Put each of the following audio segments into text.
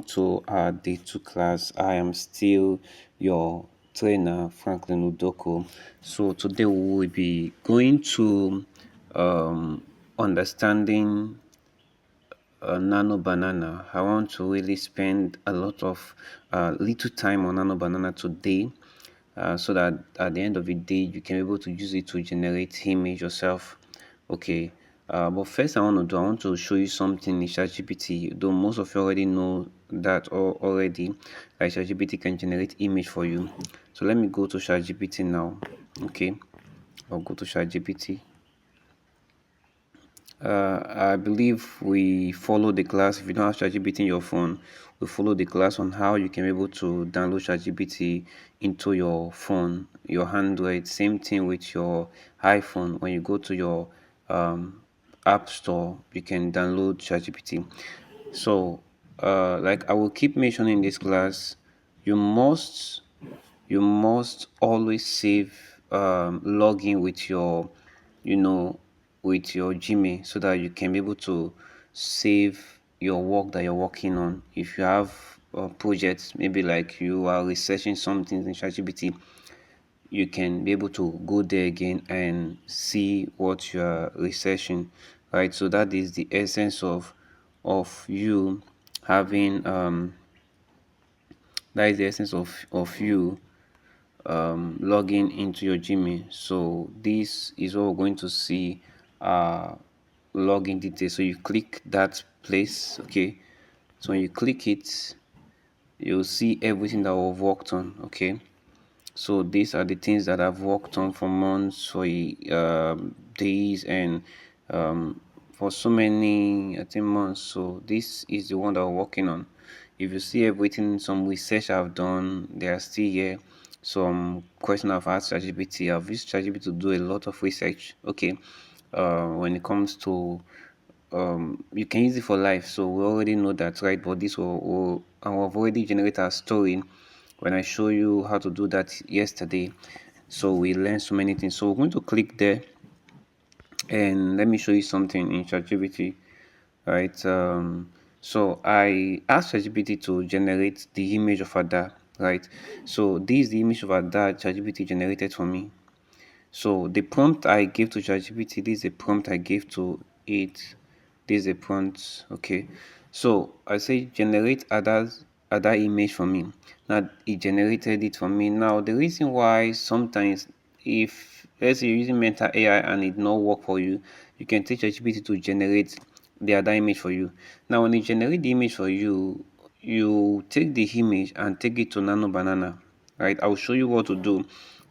to our day two class. I am still your trainer, Franklin Udoko. So today we will be going to understanding Nano Banana. I want to really spend a lot of little time on Nano Banana today, so that at the end of the day you can be able to use it to generate image yourself. Okay. But first, I want to show you something in ChatGPT. Though most of you already know that already, like ChatGPT can generate image for you. So let me go to ChatGPT now. Okay, I'll go to ChatGPT. I believe we follow the class. If you don't have ChatGPT in your phone, we follow the class on how you can be able to download ChatGPT into your phone, your Android. Same thing with your iPhone. When you go to your App Store, you can download ChatGPT. So, like I will keep mentioning in this class, you must you must always save login with your you know with your Gmail so that you can be able to save your work that you're working on. If you have projects, maybe like you are researching something in ChatGPT, you can be able to go there again and see what you are researching, right? So that is the essence of you having that is the essence of you logging into your Gmail. So this is what we're going to see login details. So you click that place, okay? So when you click it, you'll see everything that we've worked on, okay? So these are the things that I've worked on for months, for days, and for so many, I think, months. So this is the one that we're working on. If you see everything, some research I've done, they are still here. Some question I've asked ChatGPT. I've used ChatGPT to do a lot of research. Okay, when it comes to you can use it for life, so we already know that, right? But this will and we've already generated a story when I show you how to do that yesterday. So we learned so many things. So we're going to click there and let me show you something in ChatGPT, right? So I asked ChatGPT to generate the image of Ada, right? So this is the image of Ada ChatGPT generated for me. So the prompt I gave to ChatGPT, this is a prompt I gave to it. This is a prompt, okay. So I say generate other image for me. Now it generated it for me. Now the reason why sometimes, if let's say you're using Meta AI and it not work for you, you can teach ChatGPT to generate the other image for you. Now when it generate the image for you, you take the image and take it to Nano Banana, right? I'll show you what to do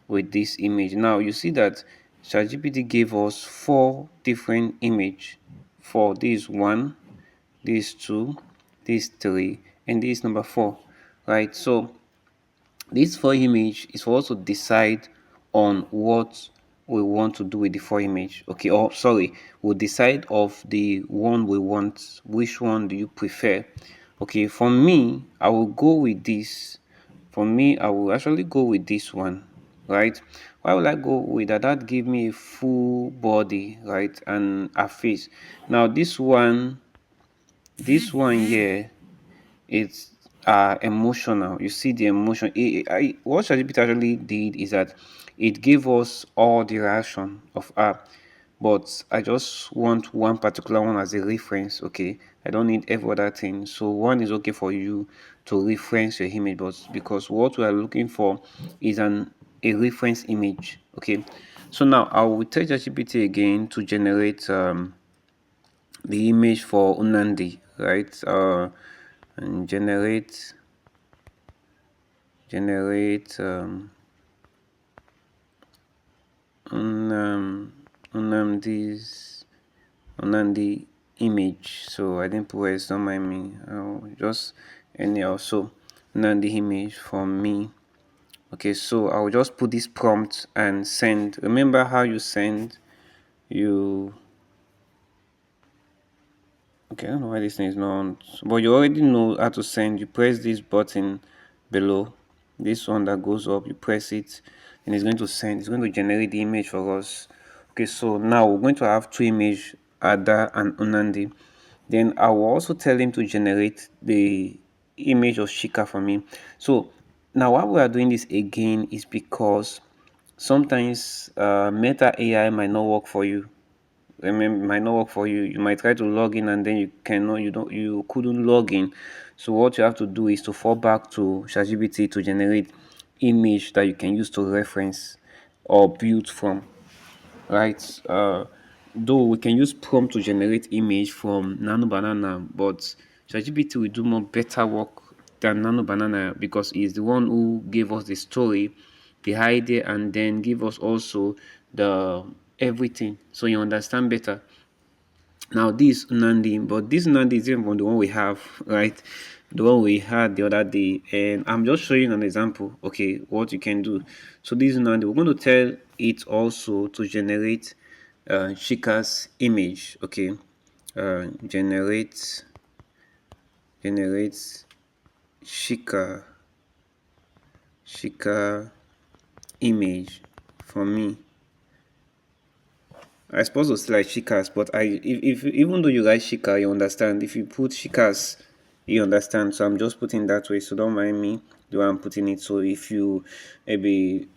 with this image. Now you see that ChatGPT gave us four different image. For this one, this two, this three, and this number four, right? So this four image is for us to decide on what we want to do with the four image. Okay, or sorry, we'll decide of the one we want. Which one do you prefer? Okay, for me, I will go with this. For me, I will actually go with this one, right? Why will I go with that? That give me a full body, right, and a face. Now this one here, it's emotional. You see the emotion. What ChatGPT actually did is that it gave us all the reaction of app, but I just want one particular one as a reference. Okay, I don't need every other thing. So one is okay for you to reference your image, but because what we are looking for is a reference image. Okay, so now I will tell ChatGPT again to generate the image for Unandi, right? And generate un, Unandi's Unandi image. So I didn't put words, don't mind me. I'll just anyhow. So Unandi image for me. Okay, so I'll just put this prompt and send. Remember how you send? You Okay, I don't know why this thing is not on, but you already know how to send. You press this button below, this one that goes up, you press it, and it's going to send. It's going to generate the image for us. Okay, so now we're going to have two images, Ada and Unandi. Then I will also tell him to generate image of Shika for me. So now why we are doing this again is because sometimes Meta AI might not work for you. I mean, it might not work for you. You might try to log in and then you couldn't log in. So what you have to do is to fall back to ChatGPT to generate image that you can use to reference or build from, right? Though we can use prompt to generate image from Nano Banana, but ChatGPT will do more better work than Nano Banana because he's the one who gave us the story, the idea, and then give us also the everything, so you understand better. Now this Nandi, but this Nandi is even from the one we have, right? The one we had the other day, and I'm just showing an example. Okay, what you can do. So this Nandi, we're going to tell it also to generate Shika's image. Okay, generate Shika image for me. I suppose it's like Shikas, but if even though you write Shika, you understand. If you put Shikas, you understand. So I'm just putting that way. So don't mind me the way I'm putting it. So if you maybe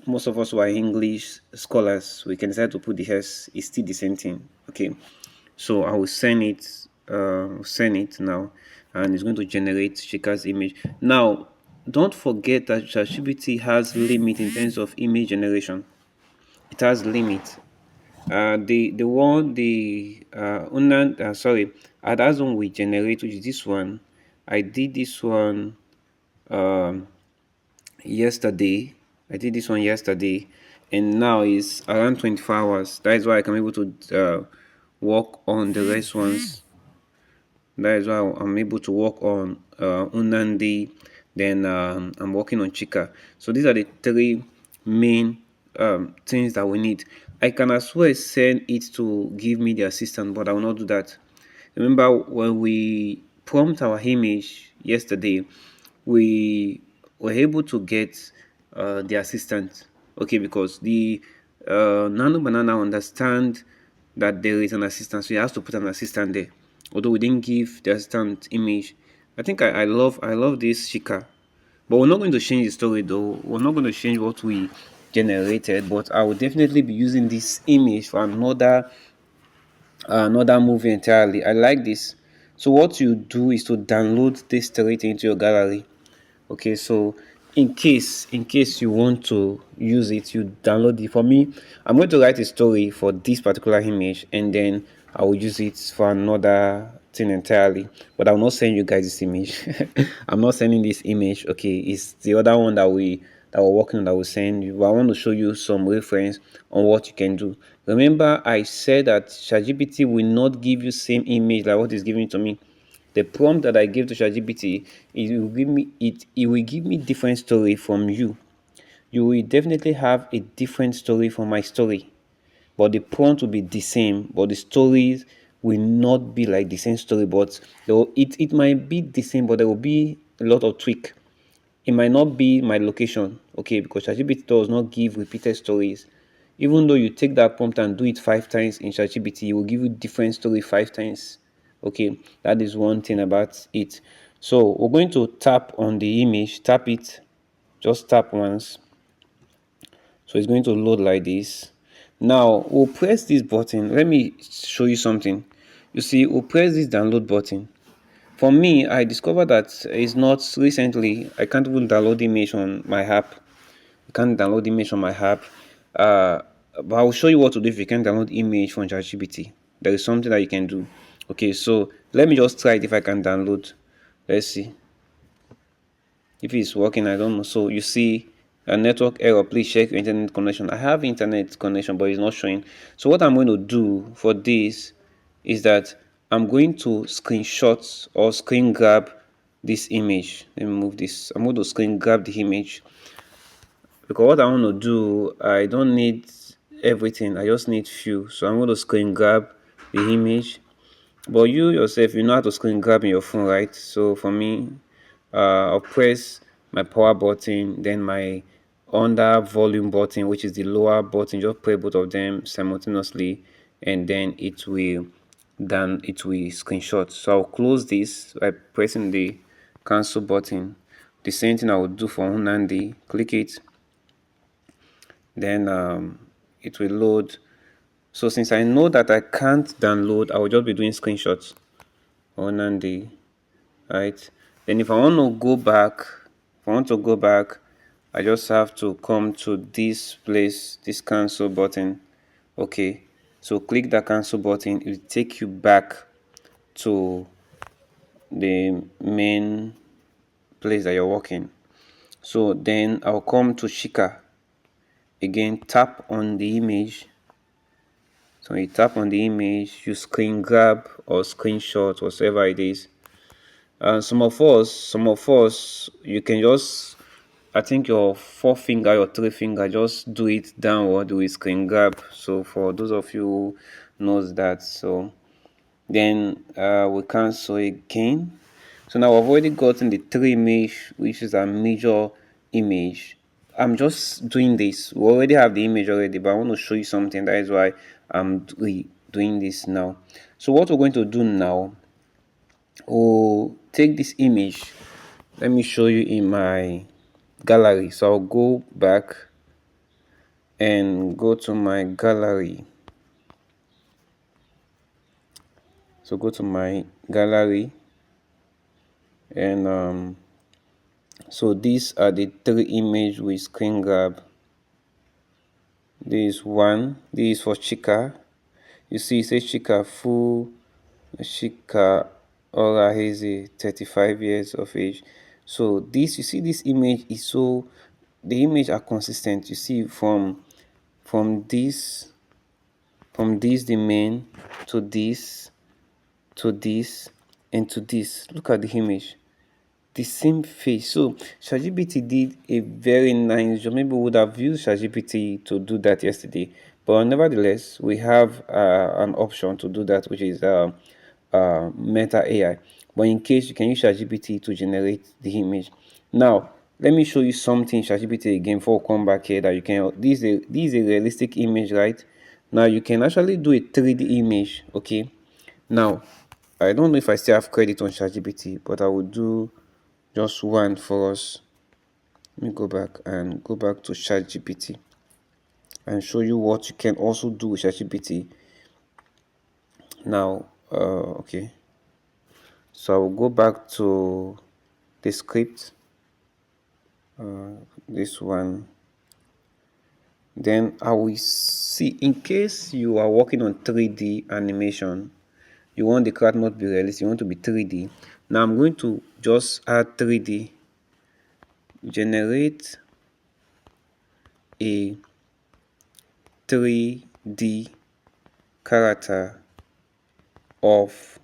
most of us who are English scholars, we can decide to put the S. It's still the same thing. Okay. So I will send it. Send it now, and it's going to generate Shika's image. Now, don't forget that ChatGPT has limit in terms of image generation. It has limit. The one the Unan sorry, that's one we generate, which is this one. I did this one um yesterday. I did this one yesterday, and now it's around 24 hours. That is why I can be able to work on the rest ones. That is why I'm able to work on Unandi. Then I'm working on Chika. So these are the three main things that we need. I can as well send it to give me the assistant, but I will not do that. Remember when we prompt our image yesterday, we were able to get the assistant. Okay, because the Nano Banana understand that there is an assistant, so he has to put an assistant there. Although we didn't give the assistant image. I think I love this Shika. But we're not going to change the story though. We're not going to change what we generated, but I will definitely be using this image for another movie entirely. I like this. So what you do is to download this straight into your gallery. Okay, so in case you want to use it, you download it. For me, I'm going to write a story for this particular image, and then I will use it for another thing entirely. But I will not send you guys this image. I'm not sending this image. Okay, it's the other one that we're working on that will send you. But I want to show you some reference on what you can do. Remember, I said that ChatGPT will not give you same image like what is giving to me. The prompt that I gave to ChatGPT, it will give me different story from you. You will definitely have a different story from my story, but the prompt will be the same, but the stories will not be like the same story. But it might be the same, but there will be a lot of tweak. It might not be my location, okay, because ChatGPT does not give repeated stories. Even though you take that prompt and do it 5 times in ChatGPT, it will give you different story 5 times. Okay, that is one thing about it. So we're going to tap on the image, tap it, just tap once. So it's going to load like this. Now we'll press this button. Let me show you something. You see, we'll press this download button. For me, I discovered that it's not recently. I can't even download image on my app. I can't download image on my app. Uh, but I will show you what to do if you can download image from ChatGPT. There is something that you can do. Okay, so let me just try it if I can download. Let's see if it's working. I don't know. So you see a network error. Please check your internet connection. I have internet connection, but it's not showing. So what I'm going to do for this is that I'm going to screenshot or screen grab this image. Let me move this. I'm going to screen grab the image because what I want to do, I don't need everything. I just need few. So I'm going to screen grab the image. But you yourself, you know how to screen grab in your phone, right? So for me, I'll press my power button, then my under volume button, which is the lower button. Just press both of them simultaneously, and then it will screenshot. So I'll close this by pressing the cancel button. The same thing I would do for Nnamdi. Click it, then it will load. So since I know that I can't download, I will just be doing screenshots on Nnamdi, right? Then if I want to go back, I just have to come to this place, this cancel button. Okay, so click that cancel button. It will take you back to the main place that you're working. So then I'll come to Shika. Again, tap on the image. So you tap on the image, you screen grab or screenshot, whatever it is. Some of us, you can just, I think your forefinger, your three finger, just do it downward with screen grab. So for those of you who knows that, so then we cancel again. So now I've already gotten the three image, which is a major image. I'm just doing this. We already have the image already, but I want to show you something. That is why I'm doing this now. So what we're going to do now, we'll take this image. Let me show you in my gallery. So I'll go back and go to my gallery. So go to my gallery, and so these are the three images with screen grab. This is one. This is for Chika. You see, it says Chika full. Chika Ora Hazy, 35 years of age. So this, you see, this image is so. The image are consistent. You see from this the main to this and to this. Look at the image, the same face. So ChatGPT did a very nice job. Maybe we would have used ChatGPT to do that yesterday, but nevertheless we have an option to do that, which is Meta AI. But in case, you can use ChatGPT to generate the image. Now let me show you something ChatGPT again before we come back here, that you can, this is a realistic image, right? Now you can actually do a 3D image. Okay, now I don't know if I still have credit on ChatGPT, but I will do just one for us. Let me go back to ChatGPT and show you what you can also do with ChatGPT. Now, okay. So I will go back to the script, this one. Then I will see, in case you are working on 3D animation, you want the character not to be realistic, you want to be 3D. Now I'm going to just add 3D, generate a 3D character of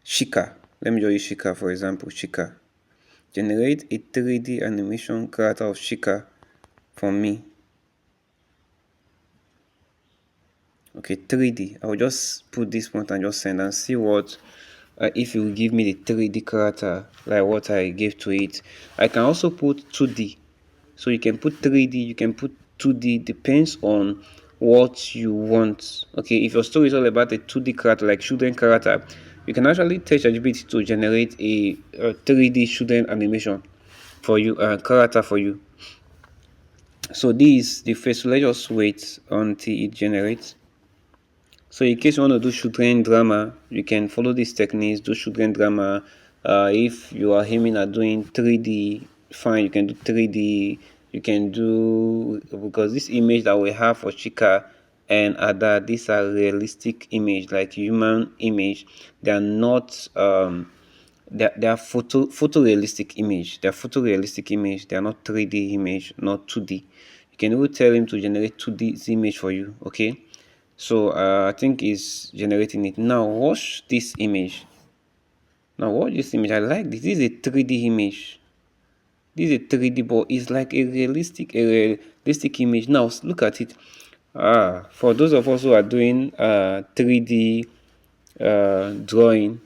Shika. Let me show you Shika, for example. Shika. Generate a 3D animation character of Shika for me. Okay, 3D. I will just put this point and just send and see what if it will give me the 3D character like what I gave to it. I can also put 2D. So you can put 3D, you can put 2D, depends on what you want. Okay, if your story is all about a 2D character, like children character, you can actually tell ChatGPT to generate a 3D children animation for you, character for you. So this the face. So let's just wait until it generates. So in case you want to do children drama, you can follow these techniques, do children drama. If you are aiming at doing 3D, fine, you can do 3D. You can do, because this image that we have for Chika and Ada, these are realistic image, like human image. They are not they are photorealistic image. They are photorealistic image. They are not 3D image, not 2D. You can even tell him to generate 2D image for you. Okay. So I think it's generating it now. Watch this image. Now watch this image. I like this. This is a 3D image. This is a 3D, but it's like a realistic image. Now look at it. For those of us who are doing 3D drawing,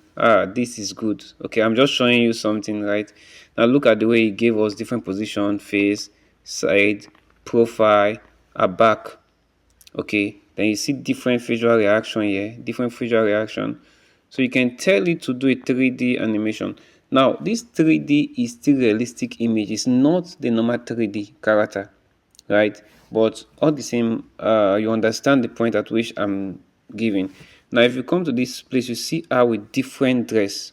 this is good. Okay, I'm just showing you something, right? Now look at the way he gave us different position, face, side, profile, back. Okay, then you see different visual reaction here, different visual reaction. So you can tell it to do a 3D animation. Now, this 3D is still realistic image. It's not the normal 3D character, right? But all the same, you understand the point at which I'm giving. Now, if you come to this place, you see her with different dress.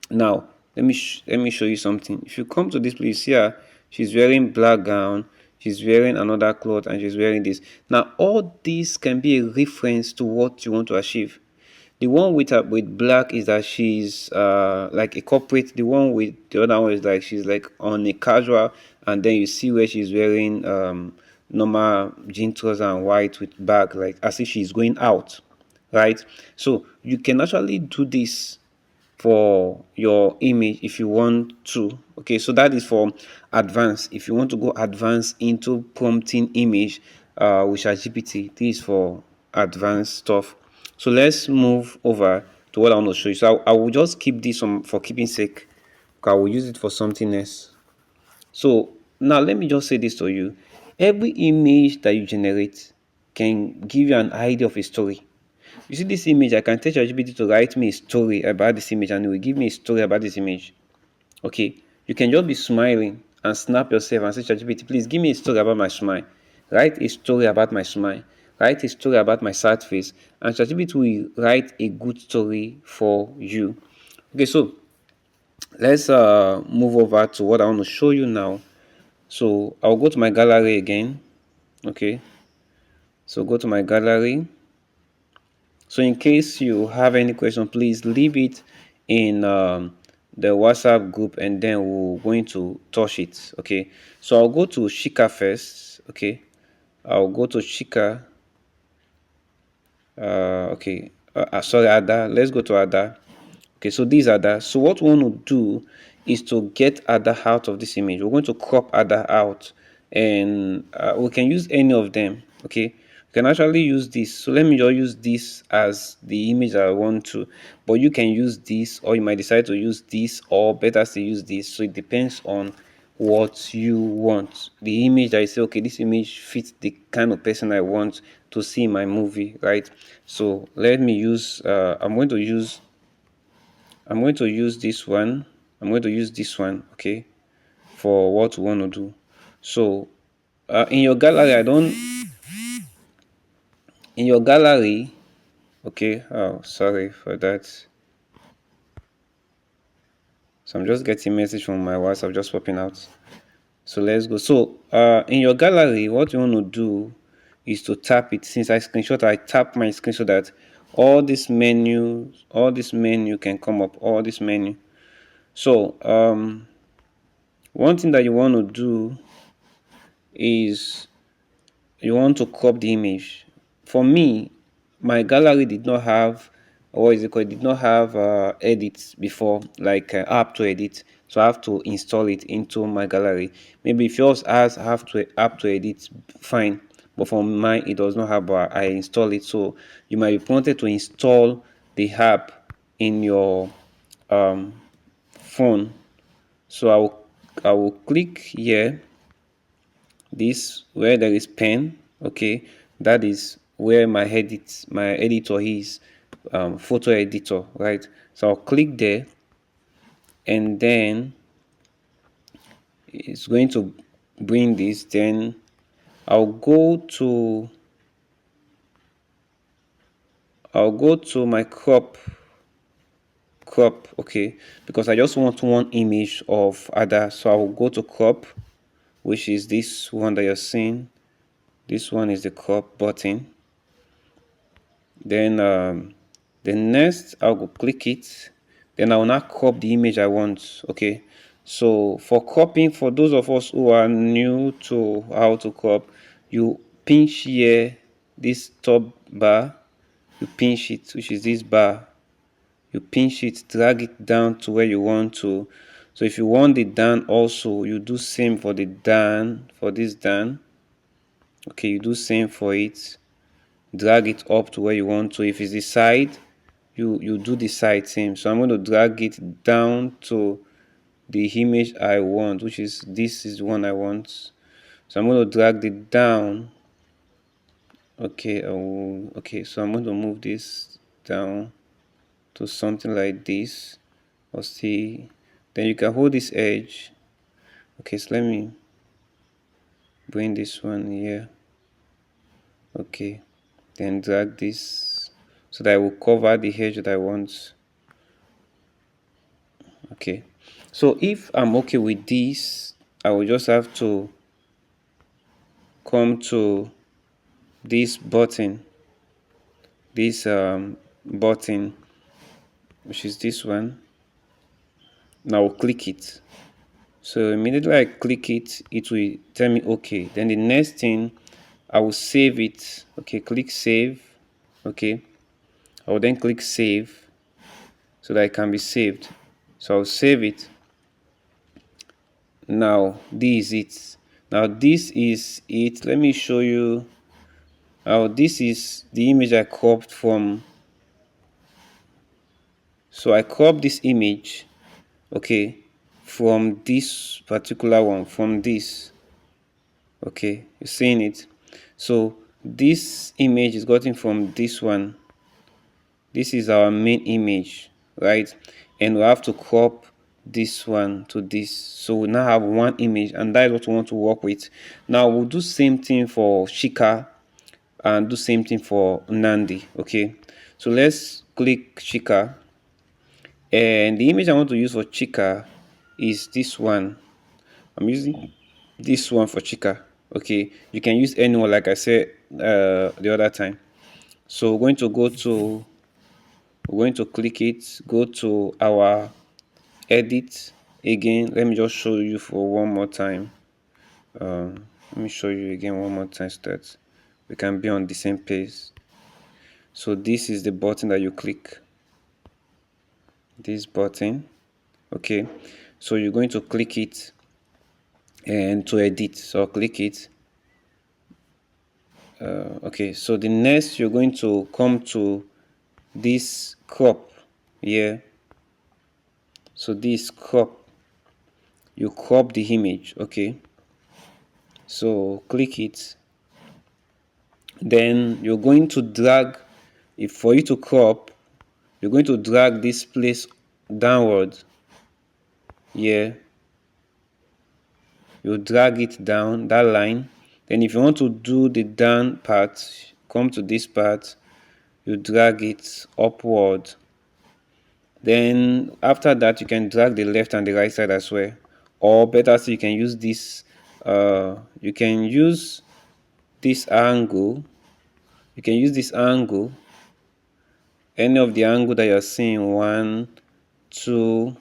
Now, let me show you something. If you come to this place, you see her, she's wearing black gown, she's wearing another cloth, and she's wearing this. Now, all these can be a reference to what you want to achieve. The one with black is that she's like a corporate. The one with the other one is like she's like on a casual, and then you see where she's wearing normal jean trousers and white with bag, like as if she's going out, right? So you can actually do this for your image if you want to. Okay, so that is for advanced. If you want to go advanced into prompting image with ChatGPT, this is for advanced stuff. So let's move over to what I want to show you. So I will just keep this on for keeping sake, because I will use it for something else. So now let me just say this to you. Every image that you generate can give you an idea of a story. You see this image, I can tell ChatGPT to write me a story about this image, and it will give me a story about this image. Okay, you can just be smiling and snap yourself and say, ChatGPT, please give me a story about my smile. Write a story about my smile. Write a story about my sad face. And ChatGPT will write a good story for you. Okay, so let's move over to what I want to show you now. So I'll go to my gallery again. Okay, so go to my gallery. So in case you have any question, please leave it in the WhatsApp group, and then we're going to touch it. Okay, so I'll go to Shika first. Okay, I'll go to Shika. Okay, sorry, Ada. Let's go to Ada. Okay, so these Ada. So what we want to do is to get Ada out of this image. We're going to crop Ada out, and we can use any of them. Okay, we can actually use this. So let me just use this as the image I want to, but you can use this, or you might decide to use this, or better to use this. So it depends on what you want. The image that I say, okay, this image fits the kind of person I want to see in my movie, right? So let me use I'm going to use this one. I'm going to use this one, okay, for what we want to do. So in your gallery, in your gallery, okay, oh, sorry for that. So I'm just getting message from my WhatsApp just popping out. So let's go. So in your gallery, what you want to do is to tap it. Since I tap my screenshot that all this menu can come up, all this menu. So one thing that you want to do is you want to crop the image. For me, my gallery did not have, what is it called? It did not have edits before, like app to edit. So I have to install it into my gallery. Maybe if yours has have to app to edit, fine. But for mine, it does not have. I install it, so you might be prompted to install the app in your phone. So I will click here, this where there is pen. Okay, that is where my editor is, photo editor, right? So I'll click there, and then it's going to bring this. Then I'll go to my crop, okay, because I just want one image of Ada. So I will go to crop, which is this one that you're seeing. This one is the crop button. Then the next I'll go click it. Then I will now crop the image I want. Okay, so for cropping, for those of us who are new to how to crop, you pinch here, this top bar, you pinch it, which is this bar. You pinch it, drag it down to where you want to. So if you want the down also, you do same for the down, for this down. Okay, you do same for it, drag it up to where you want to. If it's the side, you do the side same. So I'm going to drag it down to the image I want, which is this is the one I want. So I'm going to drag it down. Okay, okay, so I'm going to move this down. to something like this, or see, then you can hold this edge. Okay, so let me bring this one here. Okay, then drag this so that I will cover the edge that I want. Okay, so if I'm okay with this, I will just have to come to this button, button, which is this one. Now I'll click it. So immediately I click it, it will tell me okay. Then the next thing, I will save it. Okay, click save. Okay, I will then click save so that it can be saved. So I'll save it. Now this is it. Now this is it. Let me show you how this is the image I cropped from. So I cropped this image, okay, from this particular one, from this. Okay, you're seeing it. So this image is gotten from this one. This is our main image, right? And we have to crop this one to this, so we now have one image, and that is what we want to work with. Now we'll do same thing for Chika and do same thing for Nandi. Okay, so let's click Chika, and the image I want to use for Chika is this one. I'm using this one for Chika. Okay, you can use anyone like I said the other time. So we're going to click it, go to our edit again. Let me just show you for one more time. Let me show you again one more time so that we can be on the same page. So this is the button that you click, this button. Okay, so you're going to click it and to edit, so I'll click it. Okay, so the next you're going to come to this crop here. So this crop, you crop the image. Okay, so click it, then you're going to drag, if for you to crop, you're going to drag this place downward here. You drag it down that line. Then if you want to do the down part, come to this part, you drag it upward. Then after that, you can drag the left and the right side as well, or better still, you can use this you can use this angle. You can use this angle, any of the angle that you're seeing, 1, 2,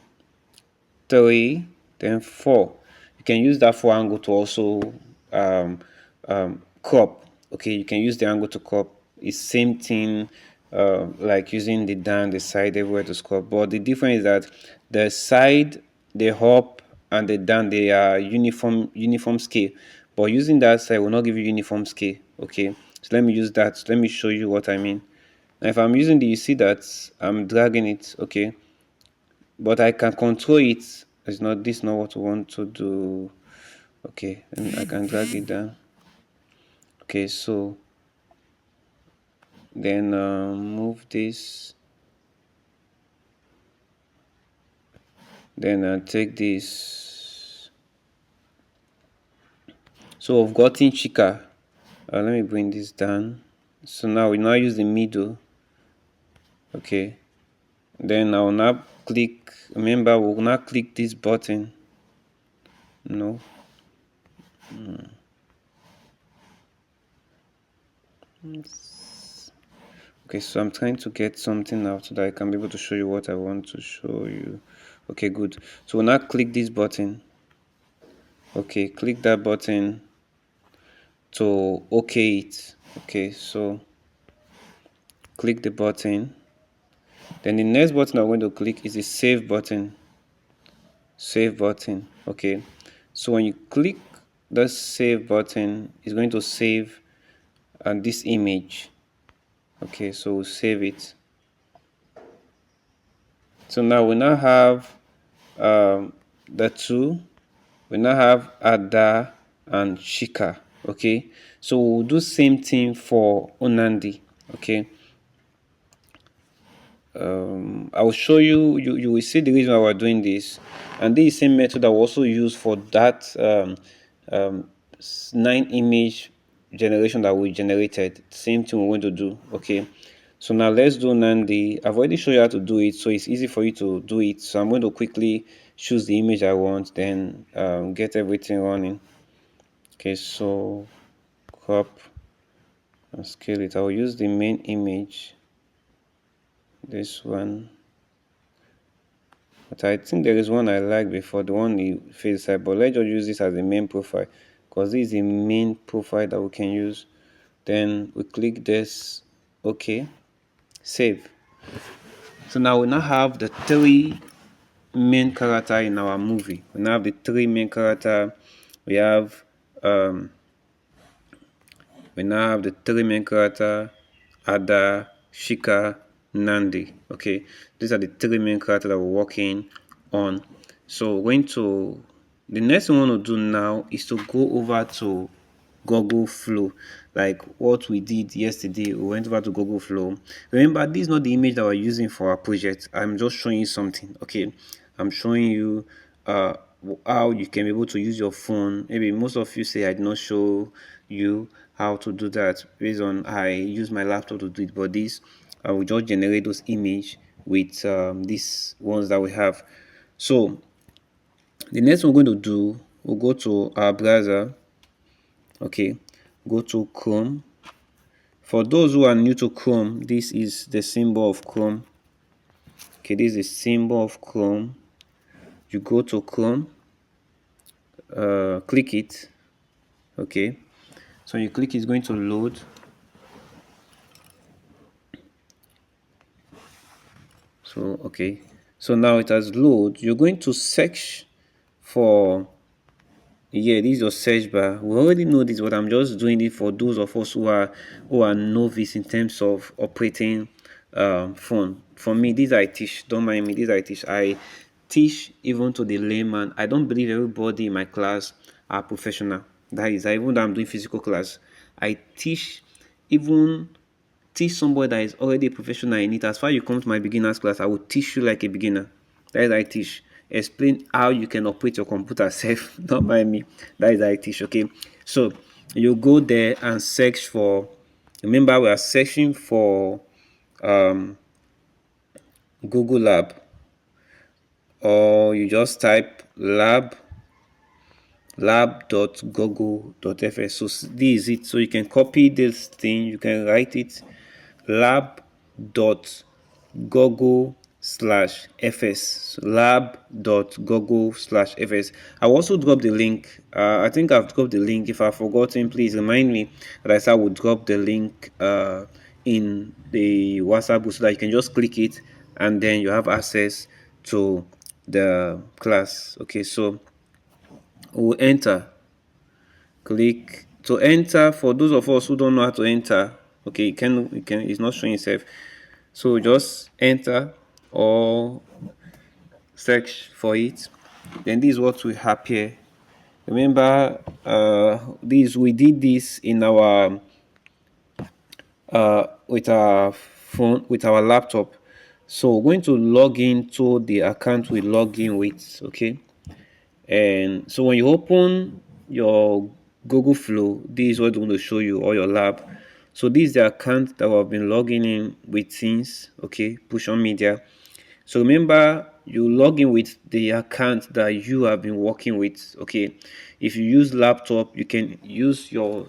3, then 4. You can use that 4 angle to also crop. Okay, you can use the angle to crop. It's same thing, like using the down, the side, everywhere to crop. But the difference is that the side, the up, and the down, they are uniform scale. But using that side will not give you uniform scale. Okay, so let me use that. Let me show you what I mean. Now, if I'm using the, you see that I'm dragging it. Okay, but I can control it. It's not, this is not what we want to do. Okay, and I can drag it down. Okay, so then move this, then take this. So I've gotten Chika. Let me bring this down. So now we now use the middle. Okay, then I'll now click, remember we'll now click this button. No. Okay, so I'm trying to get something out so that I can be able to show you what I want to show you. Okay, good. So we'll now click this button. Okay, click that button to okay it. Okay, so click the button. Then the next button I'm going to click is the save button. Save button. Okay, so when you click the save button, it's going to save this image. Okay, so we'll save it. So now we now have the two. We now have Ada and Chika. Okay, so we'll do same thing for Onandi. Okay, I will show you, you will see the reason why we're doing this. And this same method I will also use for that um, 9 image generation that we generated. Same thing we're going to do. Okay, so now let's do Nandi. I've already shown you how to do it, so it's easy for you to do it. So I'm going to quickly choose the image I want, then get everything running. Okay, so crop and scale it. I will use the main image, this one. But I think there is one I like before, the one you face side, but let's just use this as the main profile, because this is the main profile that we can use. Then we click this, okay, save. So now we now have the 3 main character in our movie. We now have the 3 main character. We have um we now have the 3 main character, Ada, Shika, Nandi. Okay, these are the 3 main characters that we're working on. So we're going to, the next thing we want to do now is to go over to Google Flow, like what we did yesterday. We went over to Google Flow. Remember, this is not the image that we're using for our project. I'm just showing you something. Okay, I'm showing you how you can be able to use your phone. Maybe most of you say I did not show you how to do that based on I use my laptop to do it, but this I will just generate those image with these ones that we have. So the next one we're going to do, we'll go to our browser. Okay, go to Chrome. For those who are new to Chrome, this is the symbol of Chrome. Okay, this is the symbol of Chrome. You go to Chrome, click it. Okay, so you click, it's going to load. So okay, so now it has loaded. You're going to search for, yeah, this is your search bar. We already know this, but I'm just doing it for those of us who are novice in terms of operating phone. For me, these I teach. Don't mind me. These I teach. I teach even to the layman. I don't believe everybody in my class are professional. That is, even though I'm doing physical class, I teach, even teach somebody that is already a professional in it. As far as you come to my beginners class, I will teach you like a beginner. That is I teach. Explain how you can operate your computer self, not by me. That is I teach. Okay. So you go there and search for, remember we are searching for Google Lab, or you just type lab.google.fs. So this is it. So you can copy this thing, you can write it lab.google/fs, lab.google/fs. I'll also drop the link. I think I've dropped the link. If I've forgotten, please remind me. That I said I would drop the link in the WhatsApp group, so that you can just click it and then you have access to the class. Okay, so we'll enter, click to enter. For those of us who don't know how to enter, okay, it's not showing itself, so just enter or search for it, then this is what will appear. Remember, this we did this in our with our phone, with our laptop. So we're going to log into the account we log in with. Okay, and so when you open your Google Flow, this is what I'm going to show you, or your lab. So this is the account that we've been logging in with since. Okay, Push on Media. So remember, you log in with the account that you have been working with. Okay, if you use laptop, you can use your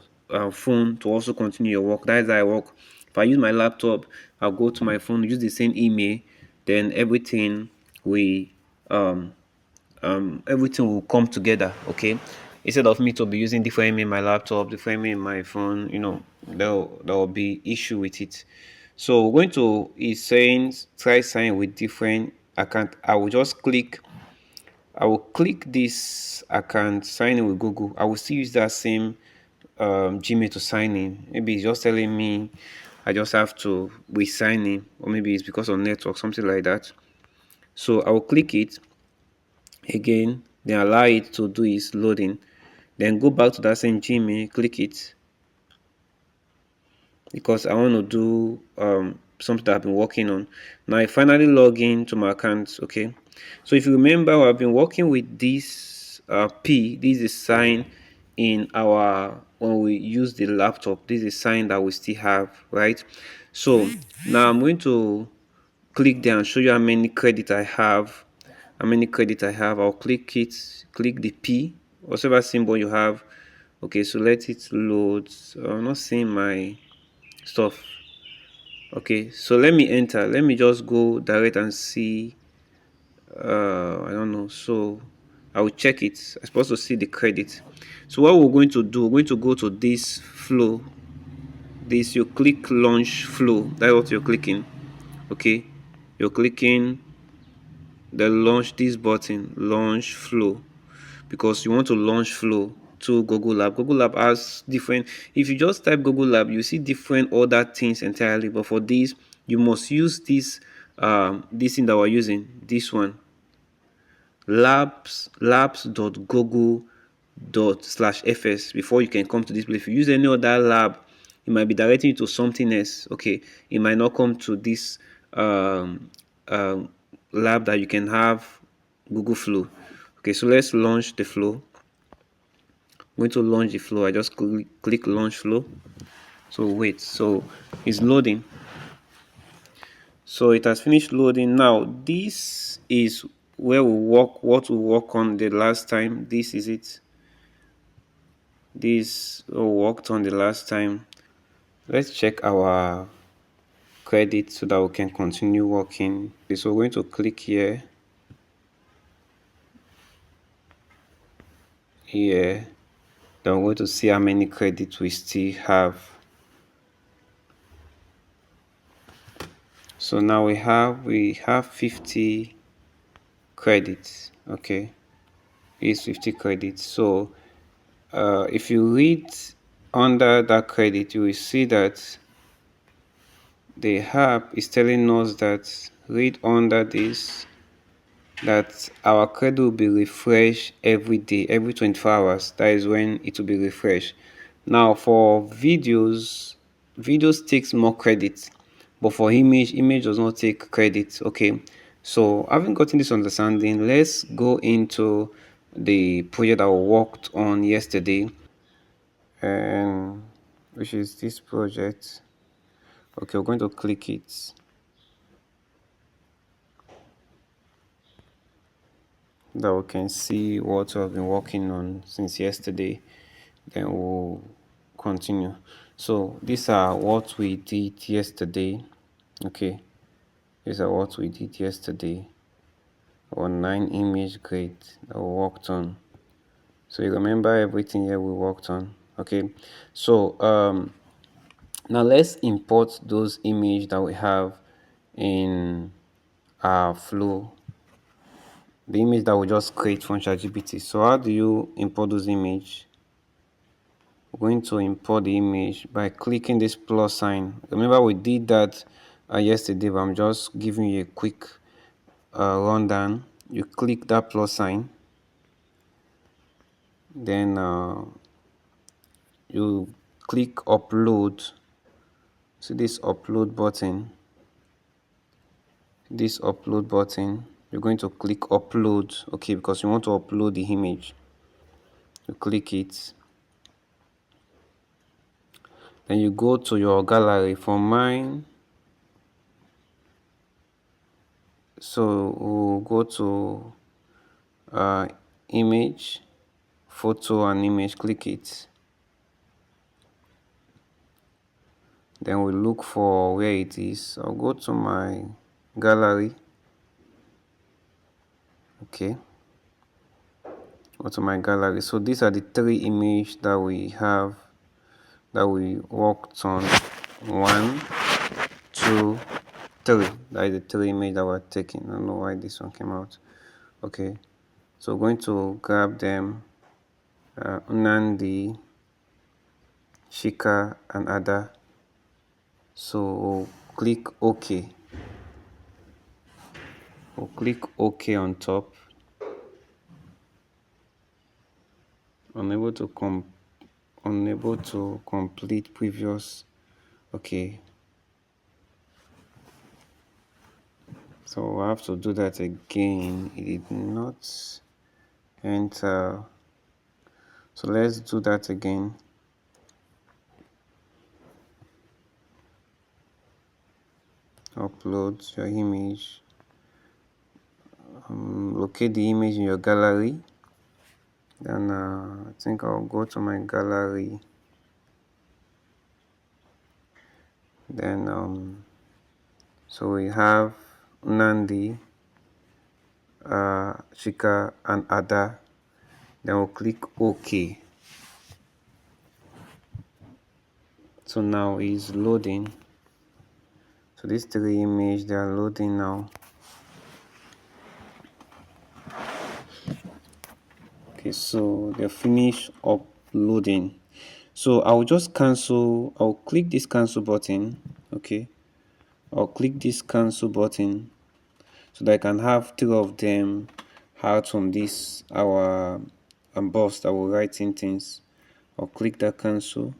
phone to also continue your work. That is how I work. If I use my laptop, I'll go to my phone, use the same email, then everything will come together. Okay, instead of me to be using different email in my laptop, different email in my phone, there will be issue with it. So we're going to, is saying try sign with different account. I will click this account, sign in with Google. I will still use that same Gmail to sign in. Maybe it's just telling me I just have to re-sign in, or maybe it's because of network, something like that. So I will click it again, then allow it to do its loading, then go back to that same Gmail, click it, because I want to do something that I've been working on. Now I finally log in to my account. Okay, so if you remember, I've been working with this P. This is a sign in our, when we use the laptop, this is a sign that we still have, right? So now I'm going to click there and show you how many credit I have. I'll click it, click the P, whatever symbol you have. Okay, so let it load. I'm not seeing my stuff. Okay, so let me enter. Let me just go direct and see. I don't know. So I will check it. I'm supposed to see the credit. So what we're going to do, we're going to go to this flow. This, you click launch flow. That's what you're clicking. Okay, you're clicking the launch, this button, launch flow, because you want to launch flow to Google Lab. Google Lab has different, if you just type Google Lab, you see different other things entirely, but for this you must use this thing that we're using, this one, labs.google./fs, before you can come to this place. If you use any other lab, it might be directing you to something else. Okay, it might not come to this um, um, lab that you can have Google Flow. Okay, so let's launch the flow. I'm going to launch the flow. I just click launch flow. So wait, so it's loading. So it has finished loading. Now this is where we work, what we work on the last time. This is it. This we worked on the last time. Let's check our credit so that we can continue working. Okay, so we're going to click here. Here. Then we're going to see how many credits we still have. So now we have 50 credits. Okay, it's 50 credits. So if you read under that credit, you will see that the app is telling us that, read under this, that our credit will be refreshed every day, every 24 hours. That is when it will be refreshed. Now for videos takes more credit, but for image does not take credit. Okay, so having gotten this understanding, let's go into the project that we worked on yesterday, and which is this project. Okay, we're going to click it. That we can see what we've been working on since yesterday, then we'll continue. So these are what we did yesterday. Okay, these are what we did yesterday. Our 9 image grid that we worked on. So you remember everything here we worked on. Okay, so now let's import those images that we have in our flow, the image that we just create from ChatGPT. So how do you import those images? We're going to import the image by clicking this plus sign. Remember we did that yesterday, but I'm just giving you a quick rundown. You click that plus sign, then you click upload. See this upload button, you're going to click upload. Okay, because you want to upload the image, you click it, then you go to your gallery. For mine, so we'll go to image, photo and image, click it, then we look for where it is. I'll go to my gallery. Okay, go to my gallery. So these are the 3 images that we have, that we worked on. 1, 2, 3. That is the 3 images that we're taking. I don't know why this one came out. Okay, so we're going to grab them, Nandi, Shika and Ada. So click OK. We'll click OK on top. Unable to complete previous. Okay. So I have to do that again. It did not enter. So let's do that again. Upload your image. Locate the image in your gallery. Then I think I'll go to my gallery. Then so we have Nandi, Chika, and Ada. Then we'll click OK. So now it's loading. So these three images, they are loading now. Okay, so they're finished uploading. So I'll just cancel. I'll click this cancel button. Okay, I'll click this cancel button so that I can have three of them out from this our box that will write in things. I'll click that cancel.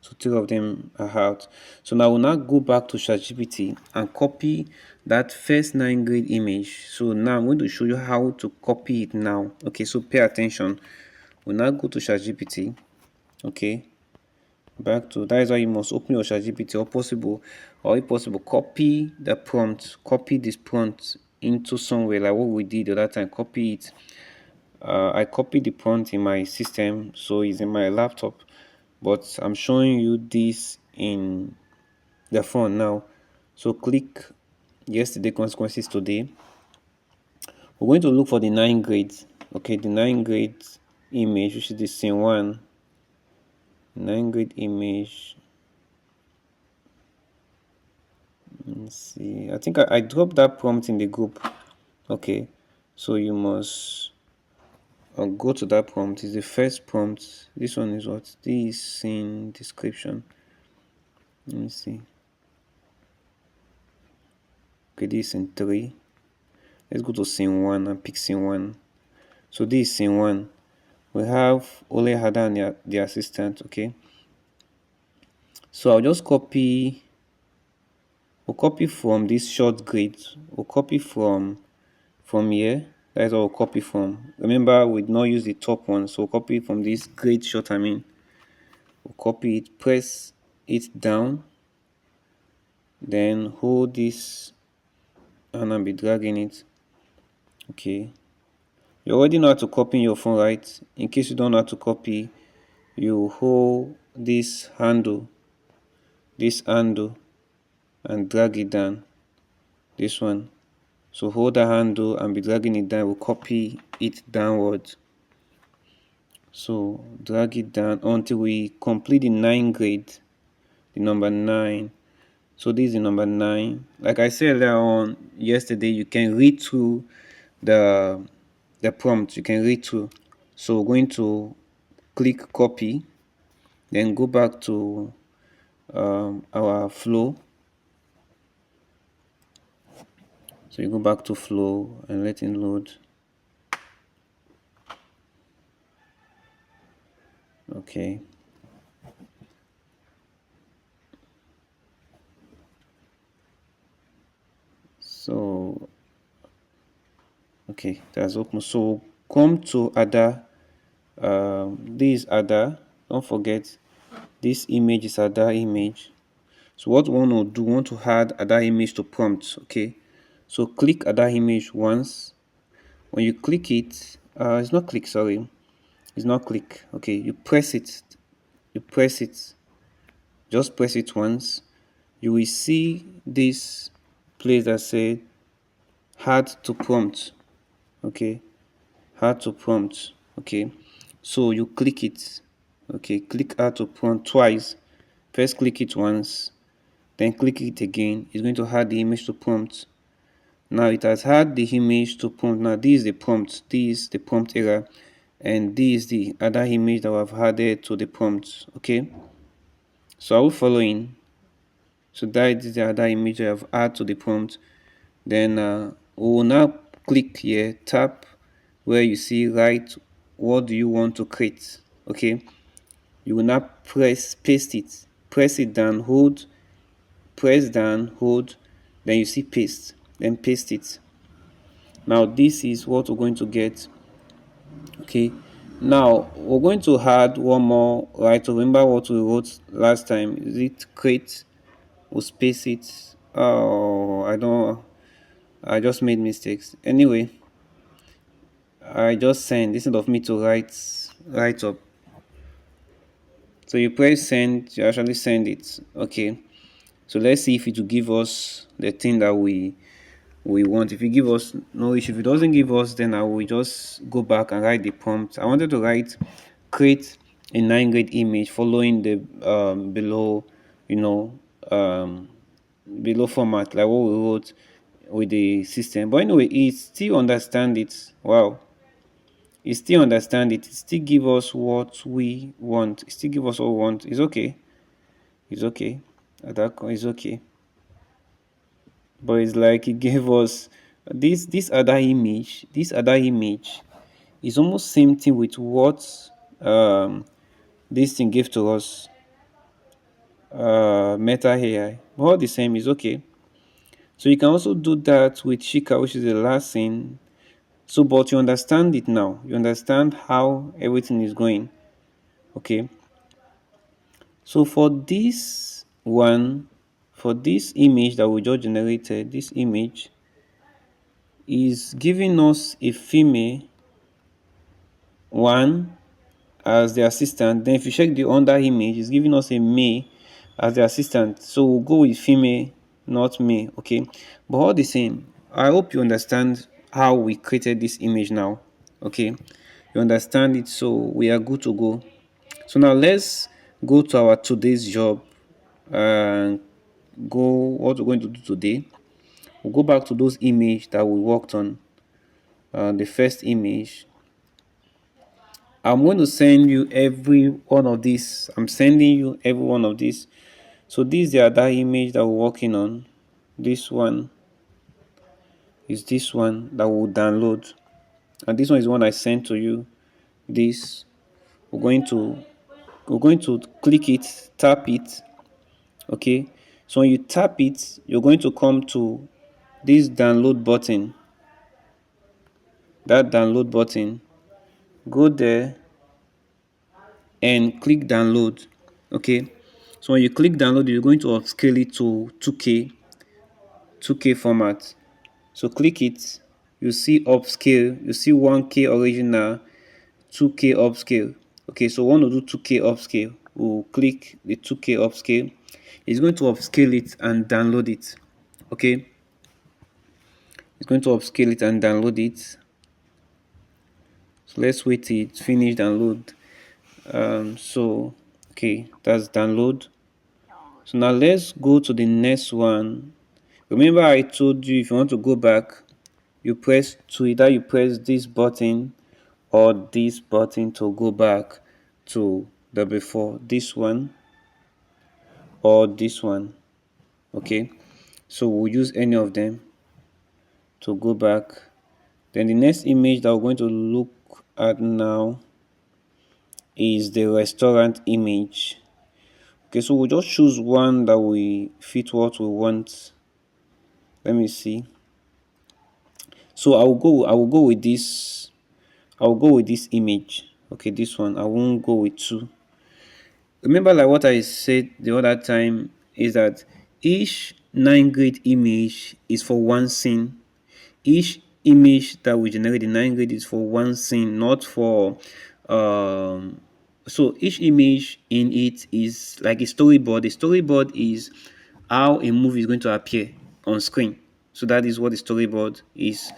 So three of them are out. So now we'll now go back to ChatGPT and copy that first 9 grade image. So now I'm going to show you how to copy it now. Okay, so pay attention. We'll now go to ChatGPT. Okay, back to that is why you must open your ChatGPT or if possible, copy the prompt, copy this prompt into somewhere like what we did the other time. Copy it. I copied the prompt in my system, so it's in my laptop, but I'm showing you this in the phone now. So click yesterday consequences today. We're going to look for the 9 grade. Okay, the 9 grade image, which is the scene 1. 9 grade image. Let's see. I think I dropped that prompt in the group. Okay, so you must go to that prompt. It's the first prompt. This one is what? This scene description. Let me see. Okay, this in 3. Let's go to scene 1 and pick scene 1. So this is scene 1. We have Ole Hada and the assistant. Okay, so I'll just copy. We'll copy from this short grid. We'll copy from here. That's what we'll copy from. Remember, we did not use the top one, so we'll copy from this grid short. We'll copy it, press it down, then hold this and I'll be dragging it. Okay, you already know how to copy in your phone, right? In case you don't know how to copy, you hold this handle and drag it down. This one. So hold the handle and be dragging it down. We'll copy it downwards. So drag it down until we complete the 9 grade, the number 9. So this is the number 9. Like I said earlier on yesterday, you can read through the prompt. You can read through. So we're going to click copy, then go back to our flow. So you go back to flow and let it load. Okay. So okay, that's open. So come to Ada. This is Ada. Don't forget, this image is Ada image. So what we want to do, we want to add Ada image to prompt. Okay, so click Ada image once. When you click it, it's not click. Sorry, it's not click. Okay, you press it. You press it. Just press it once. You will see this place that said add to prompt. Okay, add to prompt. Okay, so you click it. Okay, click add to prompt twice. First click it once, then click it again. It's going to add the image to prompt. Now it has added the image to prompt. Now this is the prompt. This is the prompt error, and this is the other image that I've added to the prompt. Okay, so are we following? So that is the other image I have added to the prompt. Then we will now click here, tap where you see write what do you want to create. Okay, you will now paste it, press it down, hold, press down, hold, then you see paste. then paste it. Now this is what we're going to get. Okay, now we're going to add one more, right? To remember what we wrote last time. Is it create? We'll space it. Oh, I just made mistakes. Anyway, I just send instead of me to write up. So you press send, you actually send it. Okay. So let's see if it will give us the thing that we want. If it give us no issue, if it doesn't give us, then I will just go back and write the prompt. I wanted to write create a 9 grade image following the below, you know, um below format like what we wrote with the system. But anyway, it still understand it. Wow. It still understand it. It still give us what we want. It still give us what we want. It's okay. It's okay. It's okay. But it's like it gave us this other image. This other image is almost same thing with what um this thing gave to us. Meta AI. But all the same is okay. So you can also do that with Shika, which is the last thing. So, but you understand it now. You understand how everything is going. Okay. So for this one, for this image that we just generated, this image is giving us a female one as the assistant. Then if you check the under image, it's giving us a male as the assistant. So we'll go with female, not male. Okay. But all the same, I hope you understand how we created this image now. Okay. You understand it, so we are good to go. So now let's go to our today's job and go what we're going to do today. We'll go back to those images that we worked on. The first image. I'm going to send you every one of these. I'm sending you every one of these. So this is the other image that we're working on. This one is this one that we'll download. And this one is one I sent to you. This we're going to click it, tap it. Okay. So when you tap it, you're going to come to this download button. That download button. Go there and click download. Okay. So when you click download, you're going to upscale it to 2K format. So click it. You see upscale. You see 1K original, 2K upscale. Okay, so we want to do 2K upscale. We'll click the 2K upscale. It's going to upscale it and download it. Okay. It's going to upscale it and download it. So let's wait till it finish download. So okay, that's download. So now let's go to the next one. Remember I told you if you want to go back, you press to either you press this button or this button to go back to the before, this one or this one. Okay, so we'll use any of them to go back. Then the next image that we're going to look at now is the restaurant image. Okay, so we'll just choose one that we fit what we want. Let me see. So I will go with this. I will go with this image. Okay, this one. I won't go with two. Remember, like what I said the other time, is that each 9 grade image is for one scene. Each image that we generate in 9 grade is for one scene, not for so each image in it is like a storyboard. A storyboard is how a movie is going to appear on screen. So that is what the storyboard is.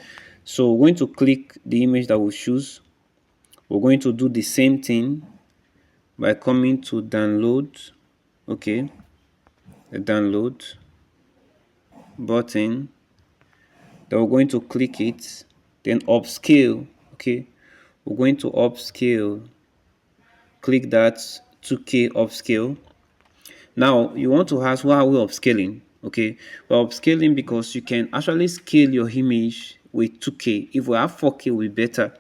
So we're going to click the image that we choose. We're going to do the same thing by coming to download. Okay, the download button. Then we're going to click it, then upscale. Okay, we're going to upscale. Click that 2K upscale. Now you want to ask, why are we upscaling? Okay, we're upscaling because you can actually scale your image with 2K. If we have 4K, will be better.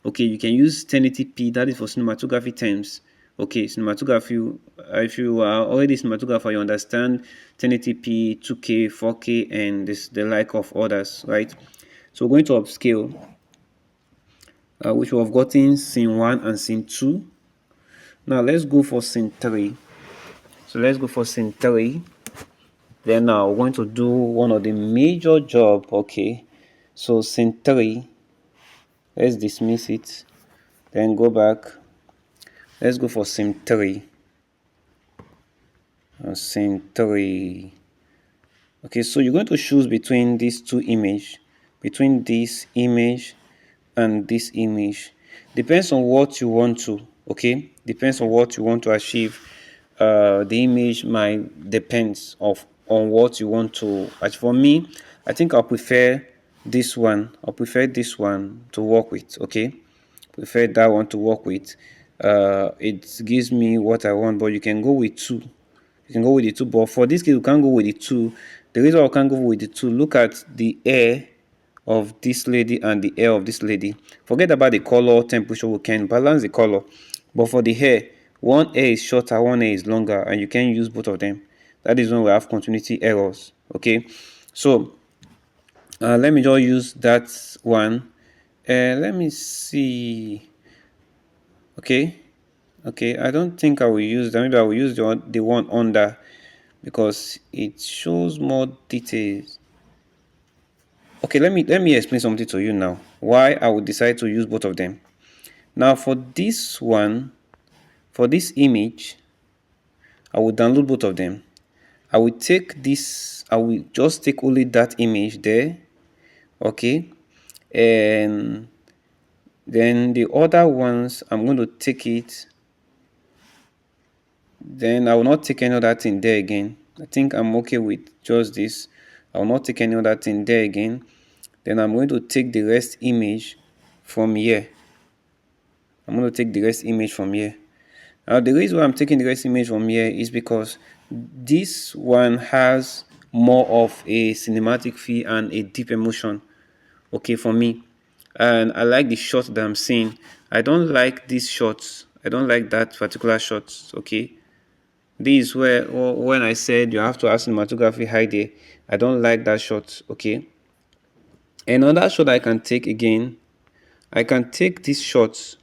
Okay, you can use 1080p, that is for cinematography terms. Okay, cinematography. If you are already cinematographer, you understand 1080p, 2K, 4K, and this the like of others, right? So we're going to upscale, which we have gotten scene 1 and scene 2. Now let's go for scene 3. So let's go for scene 3. Then now we're going to do one of the major job. Okay, so scene 3, let's dismiss it, then go back. Let's go for scene 3. Scene 3. Okay, so you're going to choose between these two images, between this image and this image. Depends on what you want to. Okay, depends on what you want to achieve. The image might depends on what you want to. As for me, I think I'll prefer this one. I'll prefer this one to work with. Okay, prefer that one to work with. It gives me what I want, but you can go with two. You can go with the two, but for this case, you can't go with the two. The reason I can't go with the two, look at the hair of this lady and the hair of this lady. Forget about the color, temperature, we can balance the color. But for the hair, one hair is shorter, one hair is longer, and you can use both of them. That is when we have continuity errors. Okay, so let me just use that one. Let me see. Okay, I don't think I will use that. Maybe I will use the one under, because it shows more details. Okay, let me explain something to you now, why I would decide to use both of them. Now for this one, for this image, I will download both of them. I will take this, I will just take only that image there. Okay, and then the other ones, I'm going to take it. Then I will not take any other thing there again. I think I'm okay with just this. I will not take any other thing there again. Then I'm going to take the rest image from here. I'm going to take the rest image from here. Now the reason why I'm taking the rest image from here is because this one has more of a cinematic feel and a deep emotion. Okay, for me. And I like the shot that I'm seeing. I don't like these shots. I don't like that particular shot. Okay. This is where when I said you have to have cinematography hide there. I don't like that shot. Okay. Another shot I can take again. I can take this shot.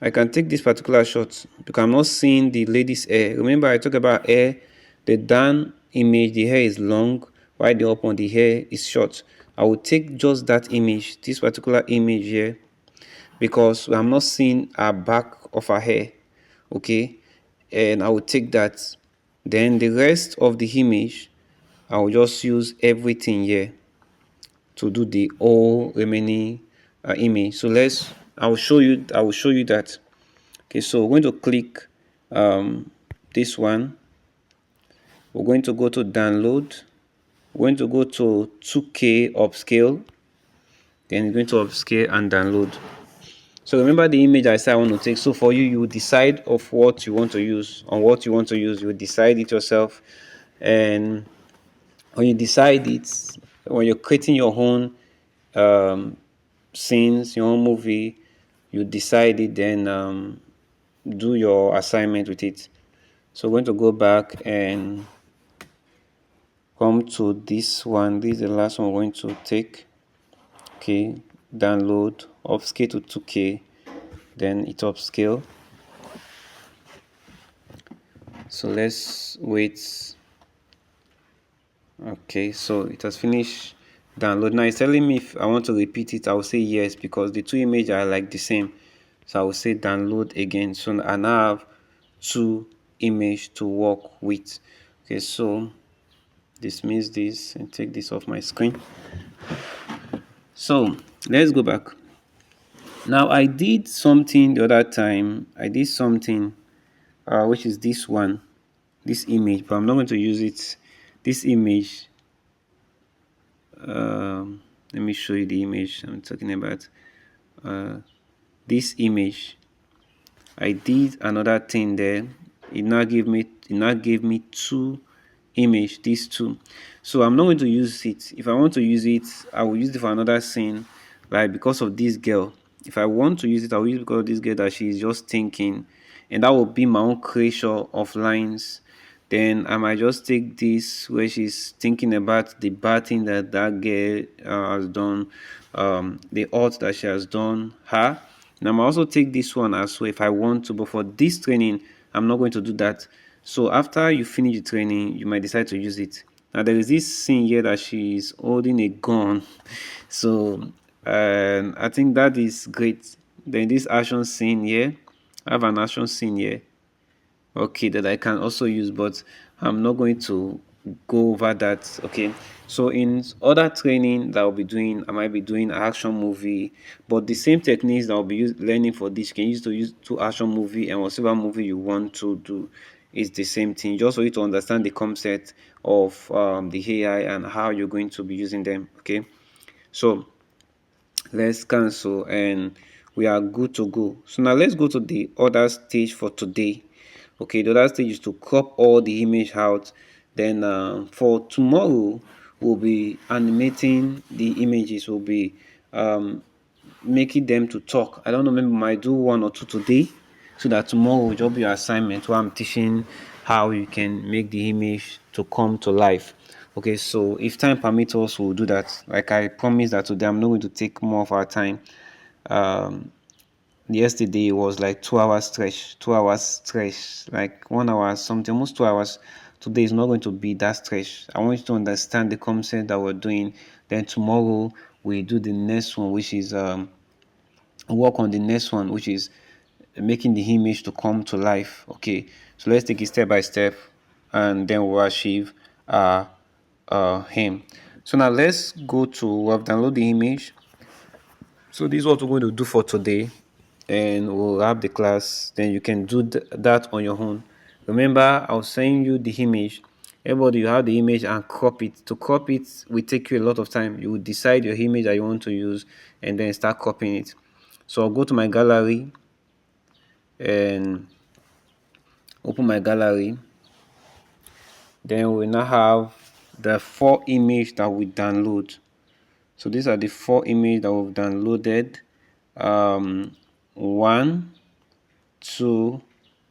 I can take this particular shot because I'm not seeing the lady's hair. Remember, I talked about hair. The down image, the hair is long, while the up on the hair is short. I will take just that image, this particular image here, because I'm not seeing a back of her hair. Okay, and I will take that. Then the rest of the image, I will just use everything here to do the whole remaining image. So I will show you that. Okay, so we're going to click this one. We're going to go to download. We're going to go to 2K upscale. Then you're going to upscale and download. So remember the image I said I want to take. So for you, you decide of what you want to use. On what you want to use, you decide it yourself. And when you decide it, when you're creating your own scenes, your own movie, you decide it, then do your assignment with it. So we're going to go back and come to this one. This is the last one we're going to take. Okay, download, upscale to 2K, then it upscale. So let's wait. Okay, so it has finished download. Now it's telling me if I want to repeat it. I will say yes, because the two images are like the same. So I will say download again. So I now have two images to work with. Okay, so dismiss this and take this off my screen. So let's go back. Now I did something the other time. I did something which is this one, this image, but I'm not going to use it. This image, let me show you the image I'm talking about. This image, I did another thing there. It now gave me two image, these two. So I'm not going to use it. If I want to use it, I will use it for another scene, like because of this girl. If I want to use it, I will use it because of this girl, that she is just thinking, and that will be my own creation of lines. Then I might just take this where she's thinking about the bad thing that that girl has done, the odds that she has done her. And I might also take this one as well if I want to, but for this training, I'm not going to do that. So after you finish the training, you might decide to use it. Now there is this scene here that she's holding a gun. So I think that is great. Then this action scene here, I have an action scene here, okay, that I can also use, but I'm not going to go over that. Okay, so in other training that I'll be doing, I might be doing an action movie, but the same techniques that I'll be learning for this, you can use to action movie and whatever movie you want to do is the same thing, just for you to understand the concept of the AI and how you're going to be using them. Okay, so let's cancel and we are good to go. So now let's go to the other stage for today. Okay, the other stage is to crop all the image out. Then for tomorrow we'll be animating the images, we'll be making them to talk. I don't know, maybe we might do one or two today, so that tomorrow will just be your assignment where I'm teaching how you can make the image to come to life. Okay, so if time permits us, we'll do that. Like I promised that today I'm not going to take more of our time. Yesterday was like 2 hours stretch, 2 hours stretch, like 1 hour something, almost 2 hours. Today is not going to be that stretch. I want you to understand the concept that we're doing. Then tomorrow we do the next one, which is work on the next one, which is making the image to come to life. Okay, so let's take it step by step, and then we'll achieve him. So now let's go to, we've download the image. So this is what we're going to do for today, and we'll have the class. Then you can do that on your own. Remember, I was saying you the image. Everybody, you have the image and crop it. To crop it will take you a lot of time. You will decide your image that you want to use, and then start copying it. So I'll go to my gallery and open my gallery. Then we now have the 4 images that we download. So these are the 4 images that we've downloaded. 1, 2,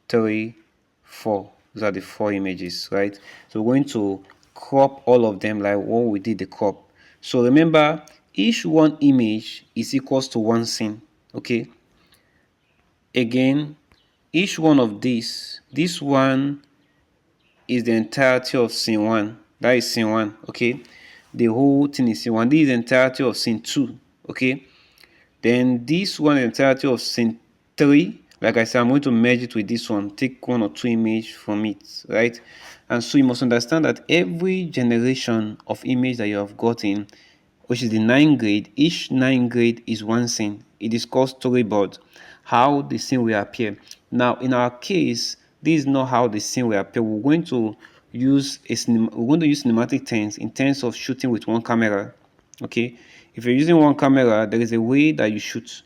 3, 4. Those are the 4 images, right? So we're going to crop all of them like what we did the crop. So remember, each one image is equals to one scene. Okay, again, each one of these, this one is the entirety of scene 1. That is scene 1. Okay, the whole thing is scene 1. This is the entirety of scene 2. Okay, then this one, the entirety of scene 3. Like I said, I'm going to merge it with this one, take 1 or 2 images from it, right? And so you must understand that every generation of image that you have gotten, which is the 9 grade, each 9 grade is one scene. It is called storyboard, how the scene will appear. Now, in our case, this is not how the scene will appear. We're going to use cinematic terms in terms of shooting with one camera. Okay, if you're using one camera, there is a way that you shoot,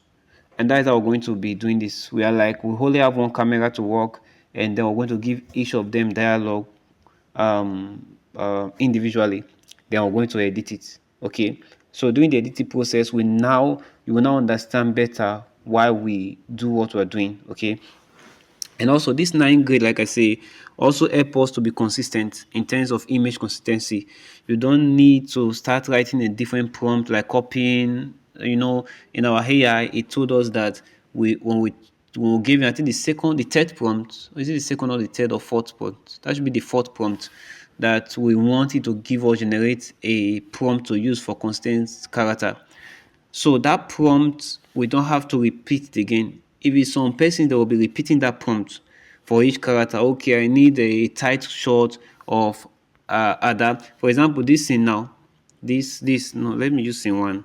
and that is how we're going to be doing this. We only have one camera to work, and then we're going to give each of them dialogue individually. Then we're going to edit it. Okay, so during the editing process, you will now understand better why we do what we're doing. Okay, and also this 9 grade, like I say, also help us to be consistent in terms of image consistency. You don't need to start writing a different prompt like copying. In our AI, it told us that when we gave, I think the third prompt, is it the second or the third or fourth prompt? That should be the fourth prompt, that we want it to give or generate a prompt to use for constant character. So that prompt, we don't have to repeat it again. If it's some person, they will be repeating that prompt for each character. Okay, I need a tight shot of Ada. For example, this scene now. No, let me use scene 1.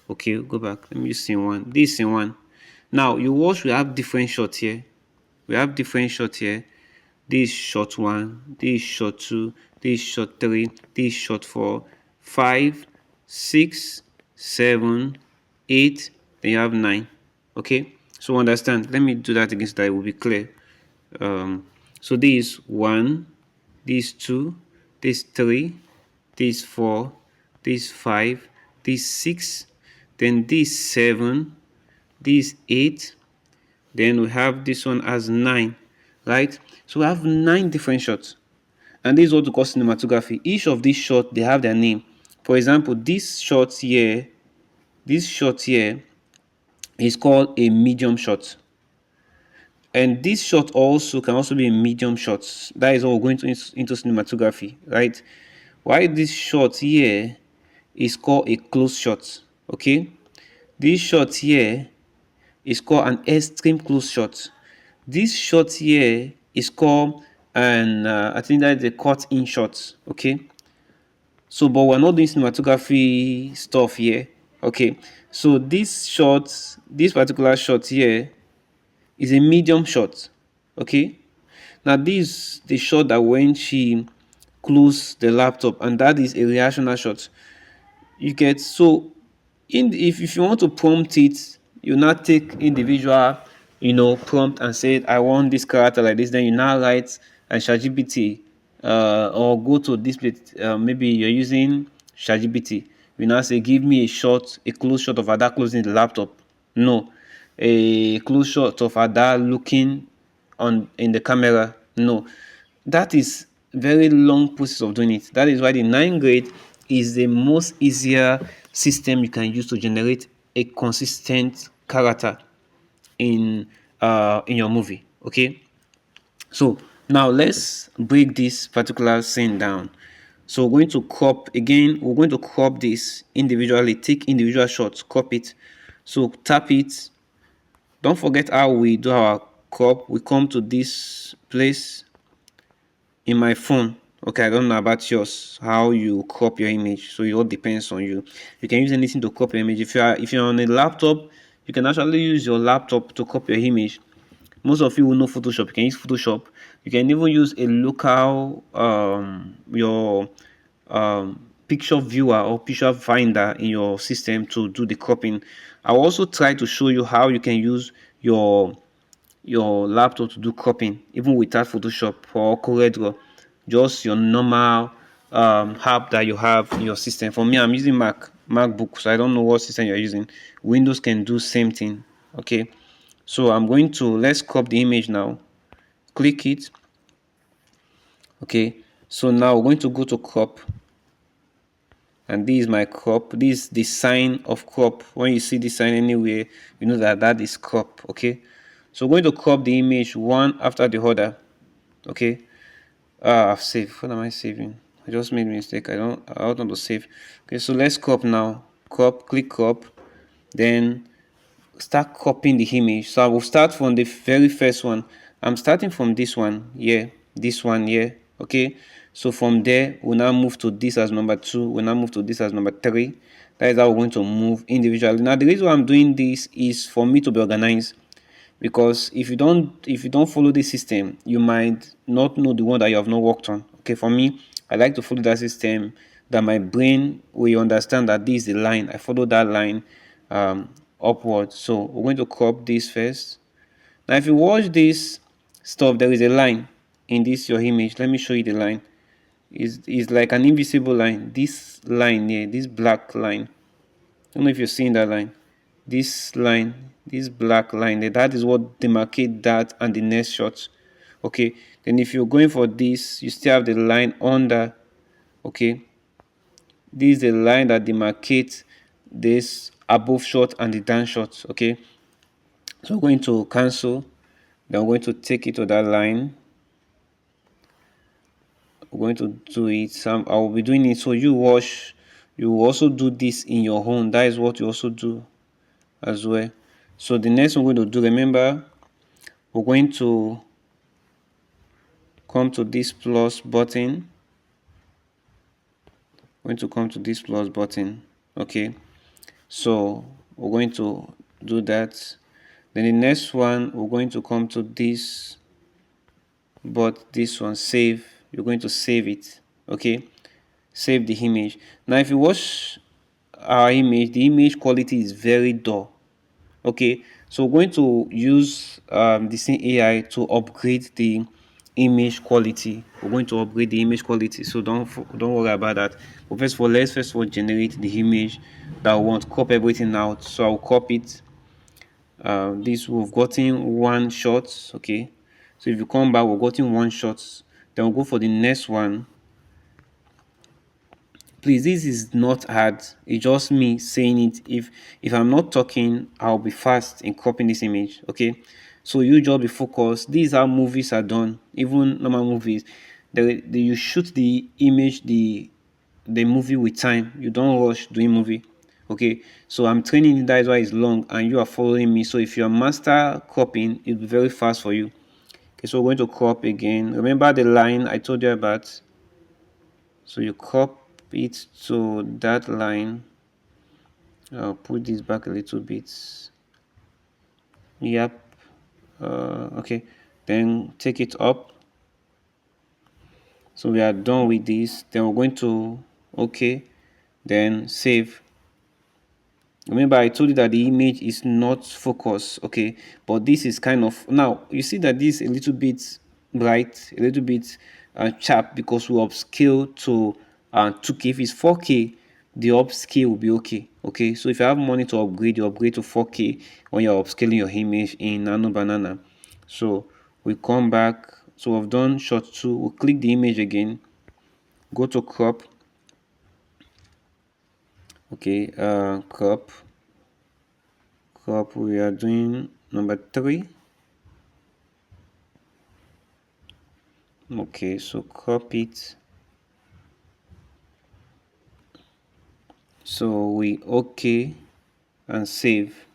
Okay, go back. Let me use scene 1. This scene 1. Now, you watch, we have different shots here. This shot 1, this shot 2, this shot 3, this shot 4, 5, 6, 7, 8, then you have 9. Okay, so understand. Let me do that again so that it will be clear. So this 1, this 2, this 3, this 4, this 5, this 6, then this 7, this 8, then we have this one as 9. right? So we have 9 different shots, and this is what we call cinematography. Each of these shots, they have their name. For example, this shot here is called a medium shot, and this shot also can also be a medium shot. That is what we're going to into cinematography, right? Why this shot here is called a close shot, okay? This shot here is called an extreme close shot. This shot here is called an I think that is a cut in shot, okay? So, but we're not doing cinematography stuff here, okay? So this particular shot here is a medium shot, okay? Now this the shot that when she closed the laptop, and that is a reactional shot. You get, so if you want to prompt it, you now take individual prompt and say I want this character like this, then you now write and ChatGPT or go to this place, maybe you're using ChatGPT, you now say give me a close shot of Ada closing the laptop. No. A close shot of Ada looking on in the camera. No. That is very long process of doing it. That is why the 9th grade is the most easier system you can use to generate a consistent character in your movie. Okay, so now let's break this particular scene down. So we're going to crop again. We're going to crop this individually. Take individual shots, crop it. So tap it. Don't forget how we do our crop. We come to this place in my phone. Okay, I don't know about yours, how you crop your image. So it all depends on you. You can use anything to crop your image. If you're on a laptop, you can actually use your laptop to crop your image. Most of you will know Photoshop. You can use Photoshop. You can even use a local your picture viewer or picture finder in your system to do the cropping. I'll also try to show you how you can use your laptop to do cropping even without Photoshop or CorelDRAW. Just your normal app that you have in your system. For me, I'm using MacBook, so I don't know what system you're using. Windows can do same thing. Okay, so I'm going to let's crop the image now. Click it. Okay, so now we're going to go to crop, and this is my crop. This is the sign of crop. When you see this sign anywhere, you know that is crop. Okay, so we're going to crop the image one after the other. Okay, I've saved. What am I saving? I just made a mistake. I don't want to save. Okay, so let's crop now. Crop, click crop, then start copying the image. So I will start from the very first one. I'm starting from this one here, this one here. Okay, so from there we'll now move to this as number 2. We'll now move to this as number 3. That is how we're going to move individually. Now the reason why I'm doing this is for me to be organized, because if you don't follow this system, you might not know the one that you have not worked on. Okay, for me, I like to follow that system that my brain will understand that this is the line. I follow that line upward. So we're going to crop this first. Now if you watch this stuff, there is a line in this your image. Let me show you the line. Is like an invisible line. This line here, this black line, I don't know if you're seeing that line. This line, this black line there, that is what demarcate that and the next shot. Okay, then if you're going for this, you still have the line under. Okay, this is the line that demarcates this above shot and the down shot. Okay, so we're going to cancel, then we're going to take it to that line. We're going to do it. I will be doing it, so you watch. You will also do this in your own. That is what you also do as well. So the next one we're going to do, remember, we're going to come to this plus button. We're going to come to this plus button. Okay, so we're going to do that. Then the next one, we're going to come to this, but this one, save. You're going to save it. Okay, save the image. Now if you watch our image, the image quality is very dull. Okay, so we're going to use the same AI to upgrade the image quality. We're going to upgrade the image quality, so don't worry about that. But let's first of all generate the image that we want. Crop everything out. So I'll crop it. This we've gotten one shot. Okay, So if you come back, we've gotten one shot. Then we'll go for the next one. Please, this is not hard. It's just me saying it. If I'm not talking, I'll be fast in copying this image. Okay, so you just be focused. These are movies are done, even normal movies. You shoot the image, the movie with time. You don't rush doing movie. Okay, so I'm training you. That is why it's long, and you are following me. So if you're master cropping, it'll be very fast for you. Okay, so we're going to crop again. Remember the line I told you about. So you crop it to that line. I'll put this back a little bit. Yep. Okay, then take it up. So we are done with this. Then we're going to okay, then save. Remember I told you that the image is not focused, okay, but this is kind of, now you see that this is a little bit bright, a little bit sharp, because we upscale to 2K. If it's 4K, the upscale will be okay. Okay, so if you have money to upgrade, you upgrade to 4K when you're upscaling your image in Nano Banana. So we come back. So we've done shot 2. We'll click the image again, go to crop. Okay, crop, we are doing number 3. Okay, so crop it. So we okay and save.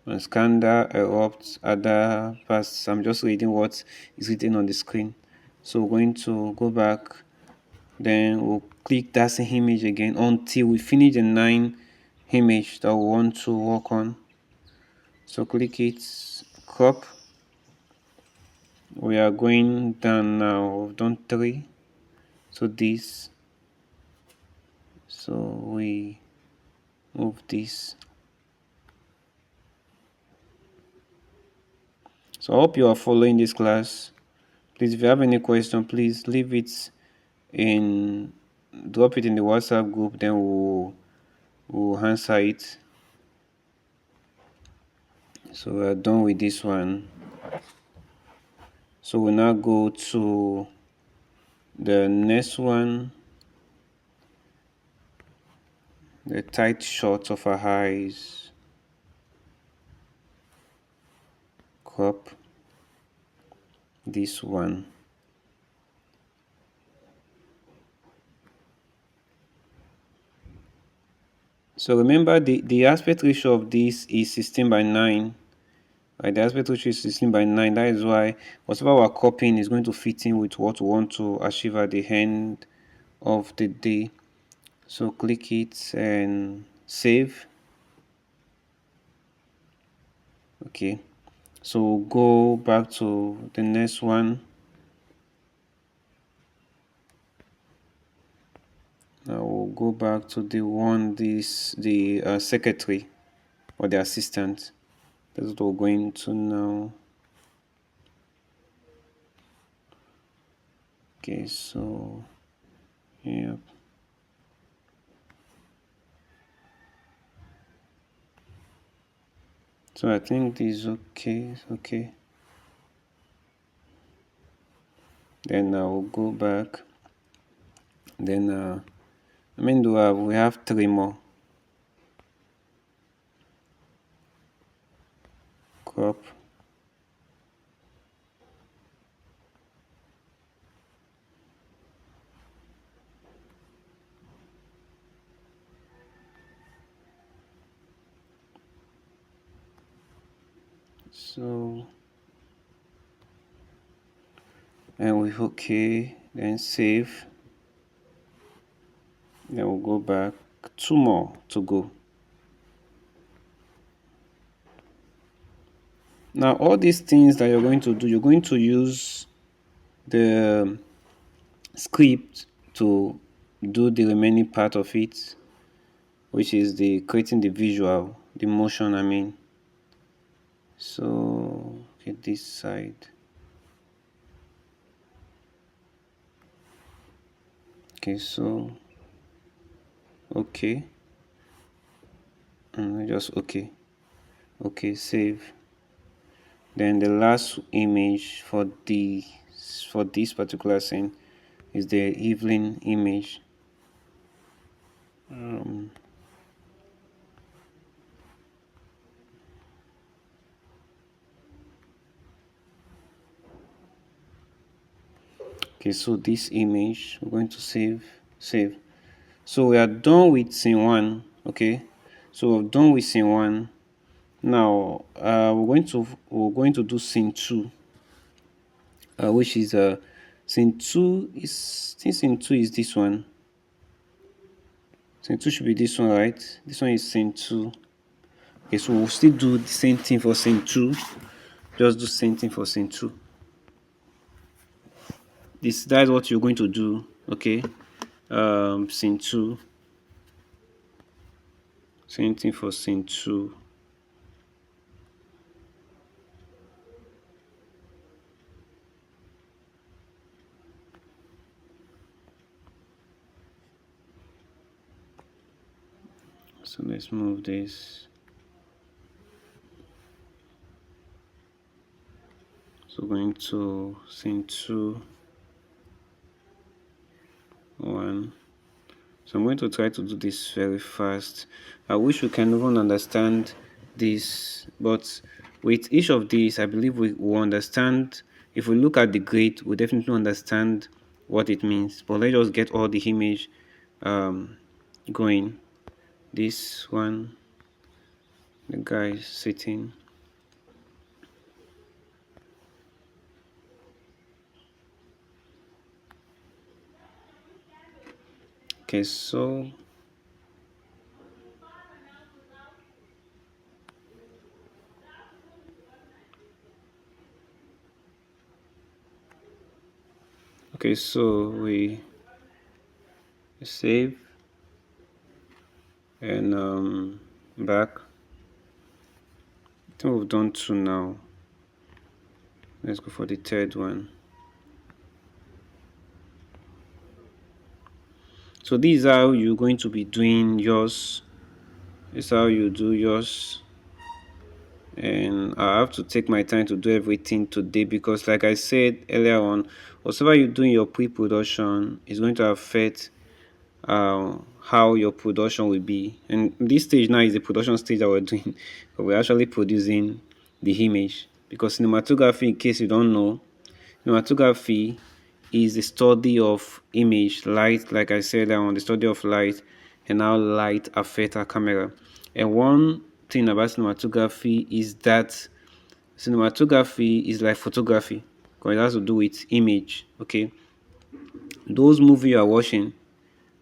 And Scanda erupts other paths. I'm just reading what is written on the screen. So we're going to go back. Then we'll click that same image again until we finish the 9 image that we want to work on. So click it, crop. We are going down now. We've done 3. So this. So we move this. So I hope you are following this class. Please, if you have any question, please leave it in, drop it in the WhatsApp group, then we'll answer it. So we're done with this one. So we'll now go to the next one, the tight shot of our eyes. Crop this one. So remember the aspect ratio of this is 16:9. Right, the aspect ratio is 16:9. That is why whatever we're copying is going to fit in with what we want to achieve at the end of the day. So click it and save. Okay, so go back to the next one. Now we'll go back to the one, the secretary or the assistant. That's what we're going to now. Okay, so yeah. So I think this is okay. Okay. Then I will go back. Then we have 3 more. Crop. So and we okay, then save. Then we'll go back. 2 more to go. Now all these things that you're going to do, you're going to use the script to do the remaining part of it, which is the creating the visual, the motion, I mean. So okay, this side. Okay, so okay, and just okay, save. Then the last image for this particular scene is the Evelyn image. Okay, so this image we're going to save. So we are done with scene 1. Okay, so we're done with scene 1. Now we're going to do scene 2, which is scene 2 is, I think scene 2 is this one. Scene 2 should be this one, right? This one is scene 2. Okay, so we'll still do the same thing for scene 2. Just do same thing for scene 2. That's what you're going to do. Okay, scene 2, same thing for scene 2. So let's move this. So going to scene 2, 1. So I'm going to try to do this very fast. I wish we can even understand this, but with each of these, I believe we will understand. If we look at the grid, we definitely understand what it means. But let's just get all the image going. This one, the guy is sitting. Okay, so we save and back. I think we've done 2 now. Let's go for the third one. So this is how you're going to be doing yours. This is how you do yours. And I have to take my time to do everything today because, like I said earlier on, whatever you do in your pre-production is going to affect how your production will be. And this stage now is the production stage that we're doing. But we're actually producing the image, because cinematography, in case you don't know, cinematography is the study of image, light, like I said, on the study of light and how light affects our camera. And one thing about cinematography is that cinematography is like photography, because it has to do with image. Okay, those movies you are watching,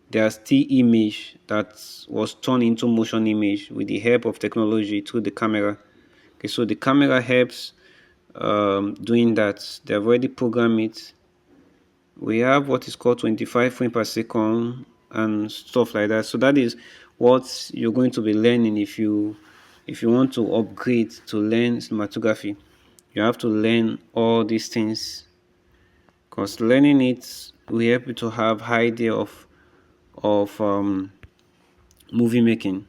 they are still image that was turned into motion image with the help of technology through the camera. Okay, so the camera helps doing that. They have already programmed it. We have what is called 25 frames per second and stuff like that. So that is what you're going to be learning if you want to upgrade to learn cinematography. You have to learn all these things, because learning it will help you to have idea of movie making.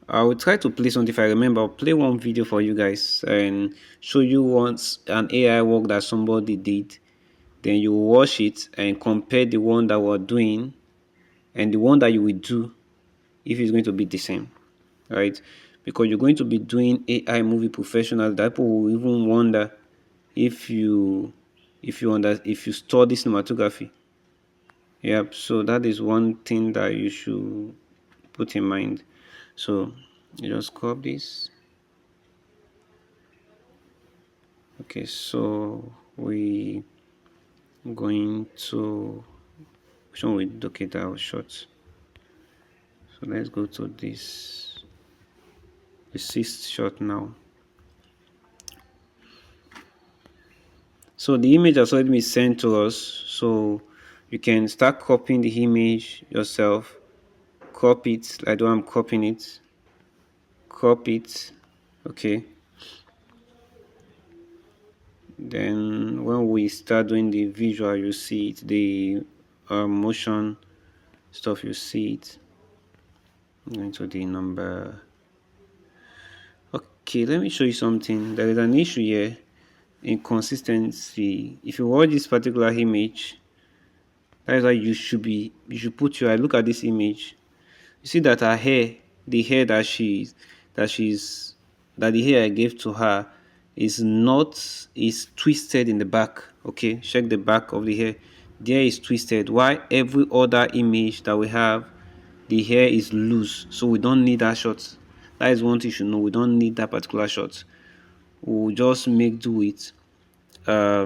I will try to play something if I remember. I'll play one video for you guys and show you once an AI work that somebody did. Then you watch it and compare the one that we're doing and the one that you will do, if it's going to be the same, right? Because you're going to be doing AI movie professional. That people will even wonder if you study cinematography. Yep. So that is one thing that you should put in mind. So you just copy this. Okay. So we going to, which one we locate our shots. So let's go to this, the 6th shot now. So the image has already been sent to us, so you can start copying the image yourself. Copy it like I'm copying it. Copy it. Okay. Then when we start doing the visual, you see it, the motion stuff, you see it. I'm going to the number. Okay, let me show you something. There is an issue here, inconsistency. If you watch this particular image, that is why you should put your eye. Look at this image. You see that her hair, the hair that she's that the hair I gave to her is not is twisted in the back. Okay, check the back of the hair. The hair is twisted. Why every other image that we have, the hair is loose. So we don't need that shot. That is one thing you should know. We don't need that particular shot. We'll just make do with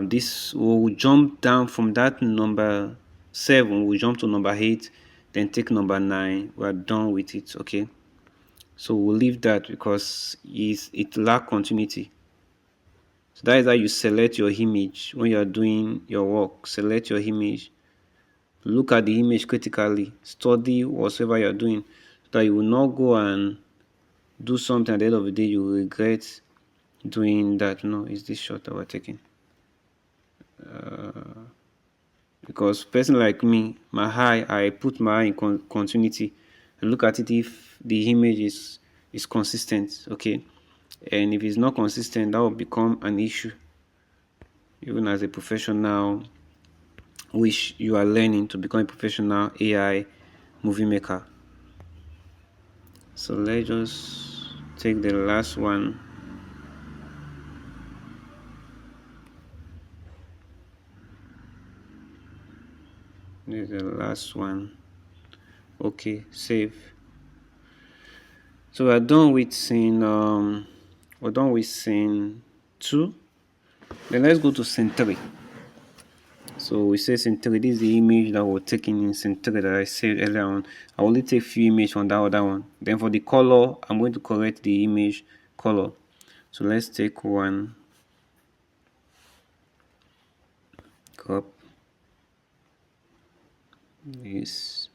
this. We'll jump down from that number 7. We'll jump to number 8, then take number 9. We're done with it. Okay, so we'll leave that because it lack continuity. So that is how you select your image when you are doing your work. Select your image. Look at the image critically. Study whatever you are doing, so that you will not go and do something at the end of the day you will regret doing that. No, it's this shot that we're taking. Because person like me, my eye, I put my eye in continuity and look at it if the image is consistent. Okay, and if it's not consistent, that will become an issue even as a professional, which you are learning to become a professional AI movie maker. So let's just take the last one. This is the last one. Okay, save. So we're done with scene we're done with scene 2. Then let's go to scene 3. So we say scene 3. This is the image that we're taking in scene 3 that I saved earlier on. I only take few images from that other one. Then for the color, I'm going to correct the image color. So let's take one, crop this,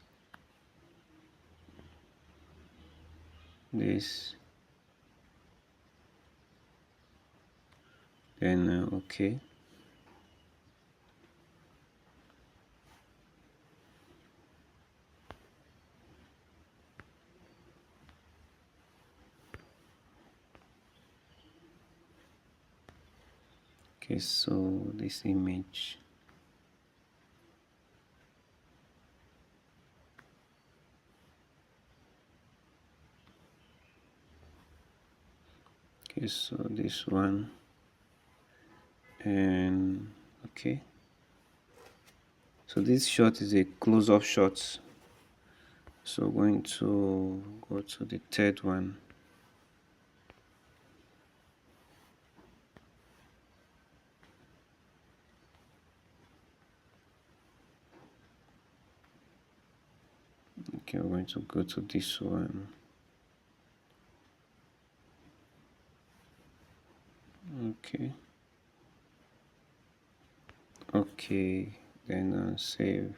then okay. Okay, so this image, okay, so this one, and okay, so this shot is a close-up shot. So going to go to the third one. Okay, we're going to go to this one. Okay, okay, then save.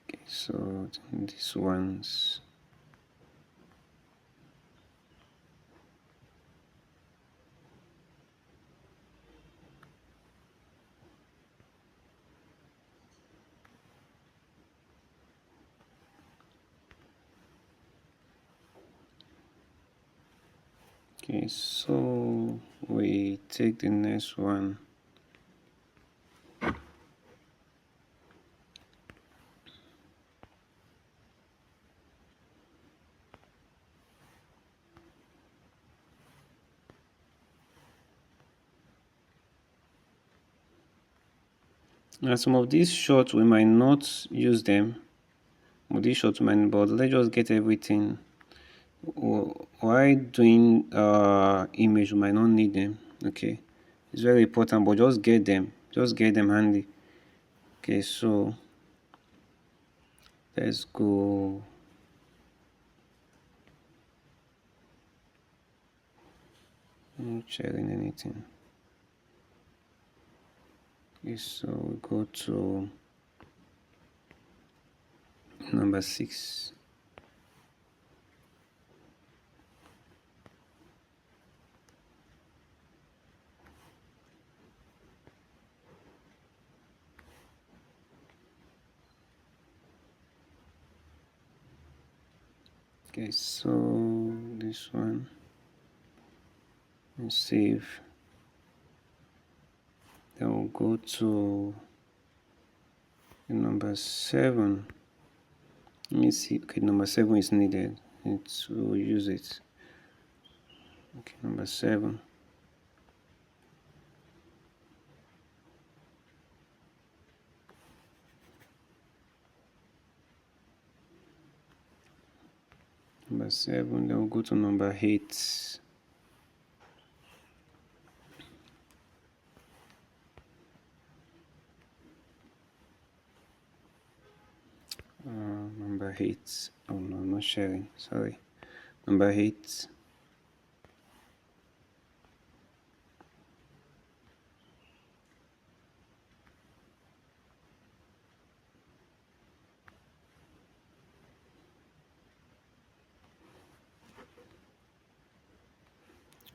Okay, so this one's okay, so we take the next one. Now some of these shots we might not use them. Some of these shots might, but let's just get everything. Why doing image we might not need them. Okay, it's very important, but just get them. Just get them handy. Okay, so let's go. I'm not sharing anything. Okay, so we go to number 6. Okay, so this one and save. Then we'll go to number 7. Let me see. Okay, number 7 is needed. We'll use it. Okay, number 7. Number 7. Then we'll go to number 8. Number 8. Oh no, I'm not sharing. Sorry. Number 8.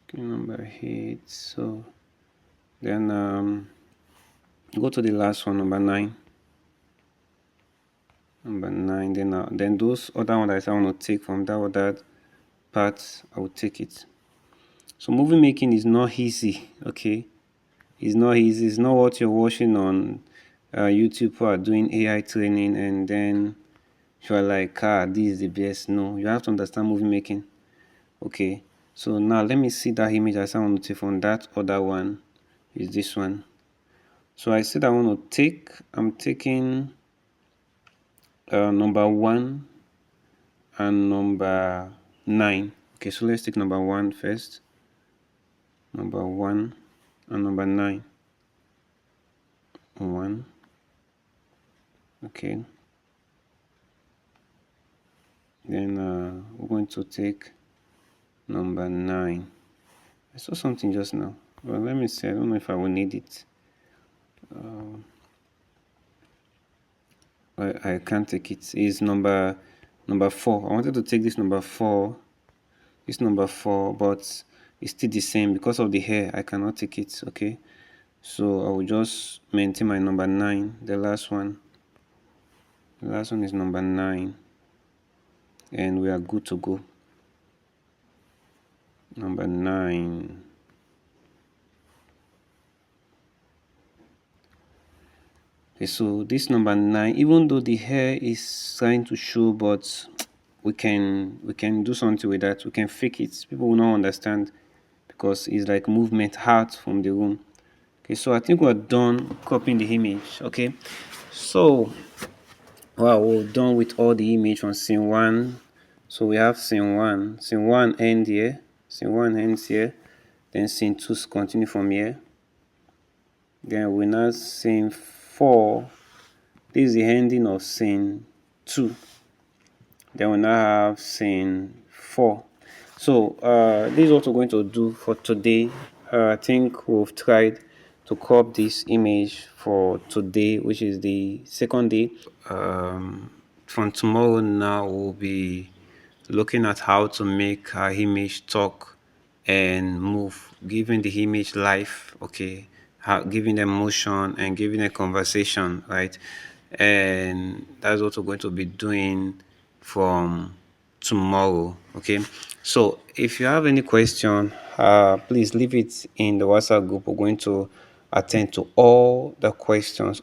Okay, number 8. So then go to the last one, number 9. Number 9. Then those other ones that I want to take from that other part, I will take it. So movie making is not easy. Okay, it's not easy. It's not what you're watching on YouTube who are doing AI training and then you're like, this is the best. No, you have to understand movie making. Okay, so now let me see that image I want to take from that other one. Is this one. So I said I want to take, I'm taking number 1 and number 9. Okay, so let's take number 1 first. Number 1 and number 9. 1. Okay. Then we're going to take number 9. I saw something just now. Well, let me see. I don't know if I will need it. I can't take it. It's number 4. I wanted to take this number 4. This number 4, but it's still the same because of the hair. I cannot take it. Okay. So I will just maintain my number 9. The last one. The last one is number 9. And we are good to go. Number 9. Okay, so this number 9, even though the hair is trying to show, but we can do something with that. We can fake it. People will not understand because it's like movement out from the room. Okay, so I think we're done copying the image. Okay, so we're done with all the image on scene 1. So we have scene 1. Scene 1 end here. Scene 1 ends here. Then scene 2 continue from here. Then we now scene 4. This is the ending of scene 2. Then we now have scene 4. So this is what we're going to do for today. I think we've tried to crop this image for today, which is the second day. From tomorrow now, we'll be looking at how to make our image talk and move, giving the image life, okay, giving them motion and giving a conversation, right? And that's what we're going to be doing from tomorrow. Okay, so if you have any question, please leave it in the WhatsApp group. We're going to attend to all the questions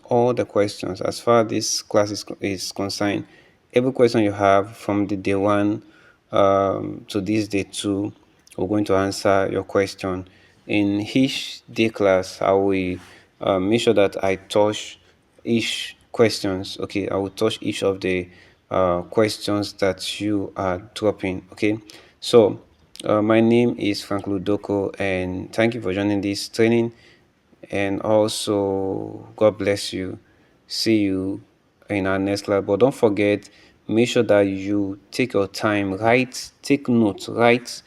as far as this class is concerned. Every question you have from the day 1 to this day 2, we're going to answer your question. In each day class, I will make sure that I touch each questions. Okay, I will touch each of the questions that you are dropping. Okay, so my name is Frank Ludoko, and thank you for joining this training. And also, God bless you. See you in our next class. But don't forget, make sure that you take your time, take notes, write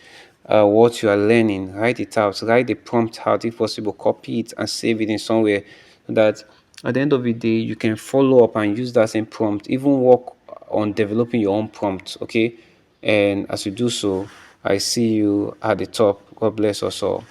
what you are learning, write it out, write the prompt out if possible, copy it and save it in somewhere so that at the end of the day you can follow up and use that same prompt, even work on developing your own prompt. Okay, and as you do so, I see you at the top. God bless us all.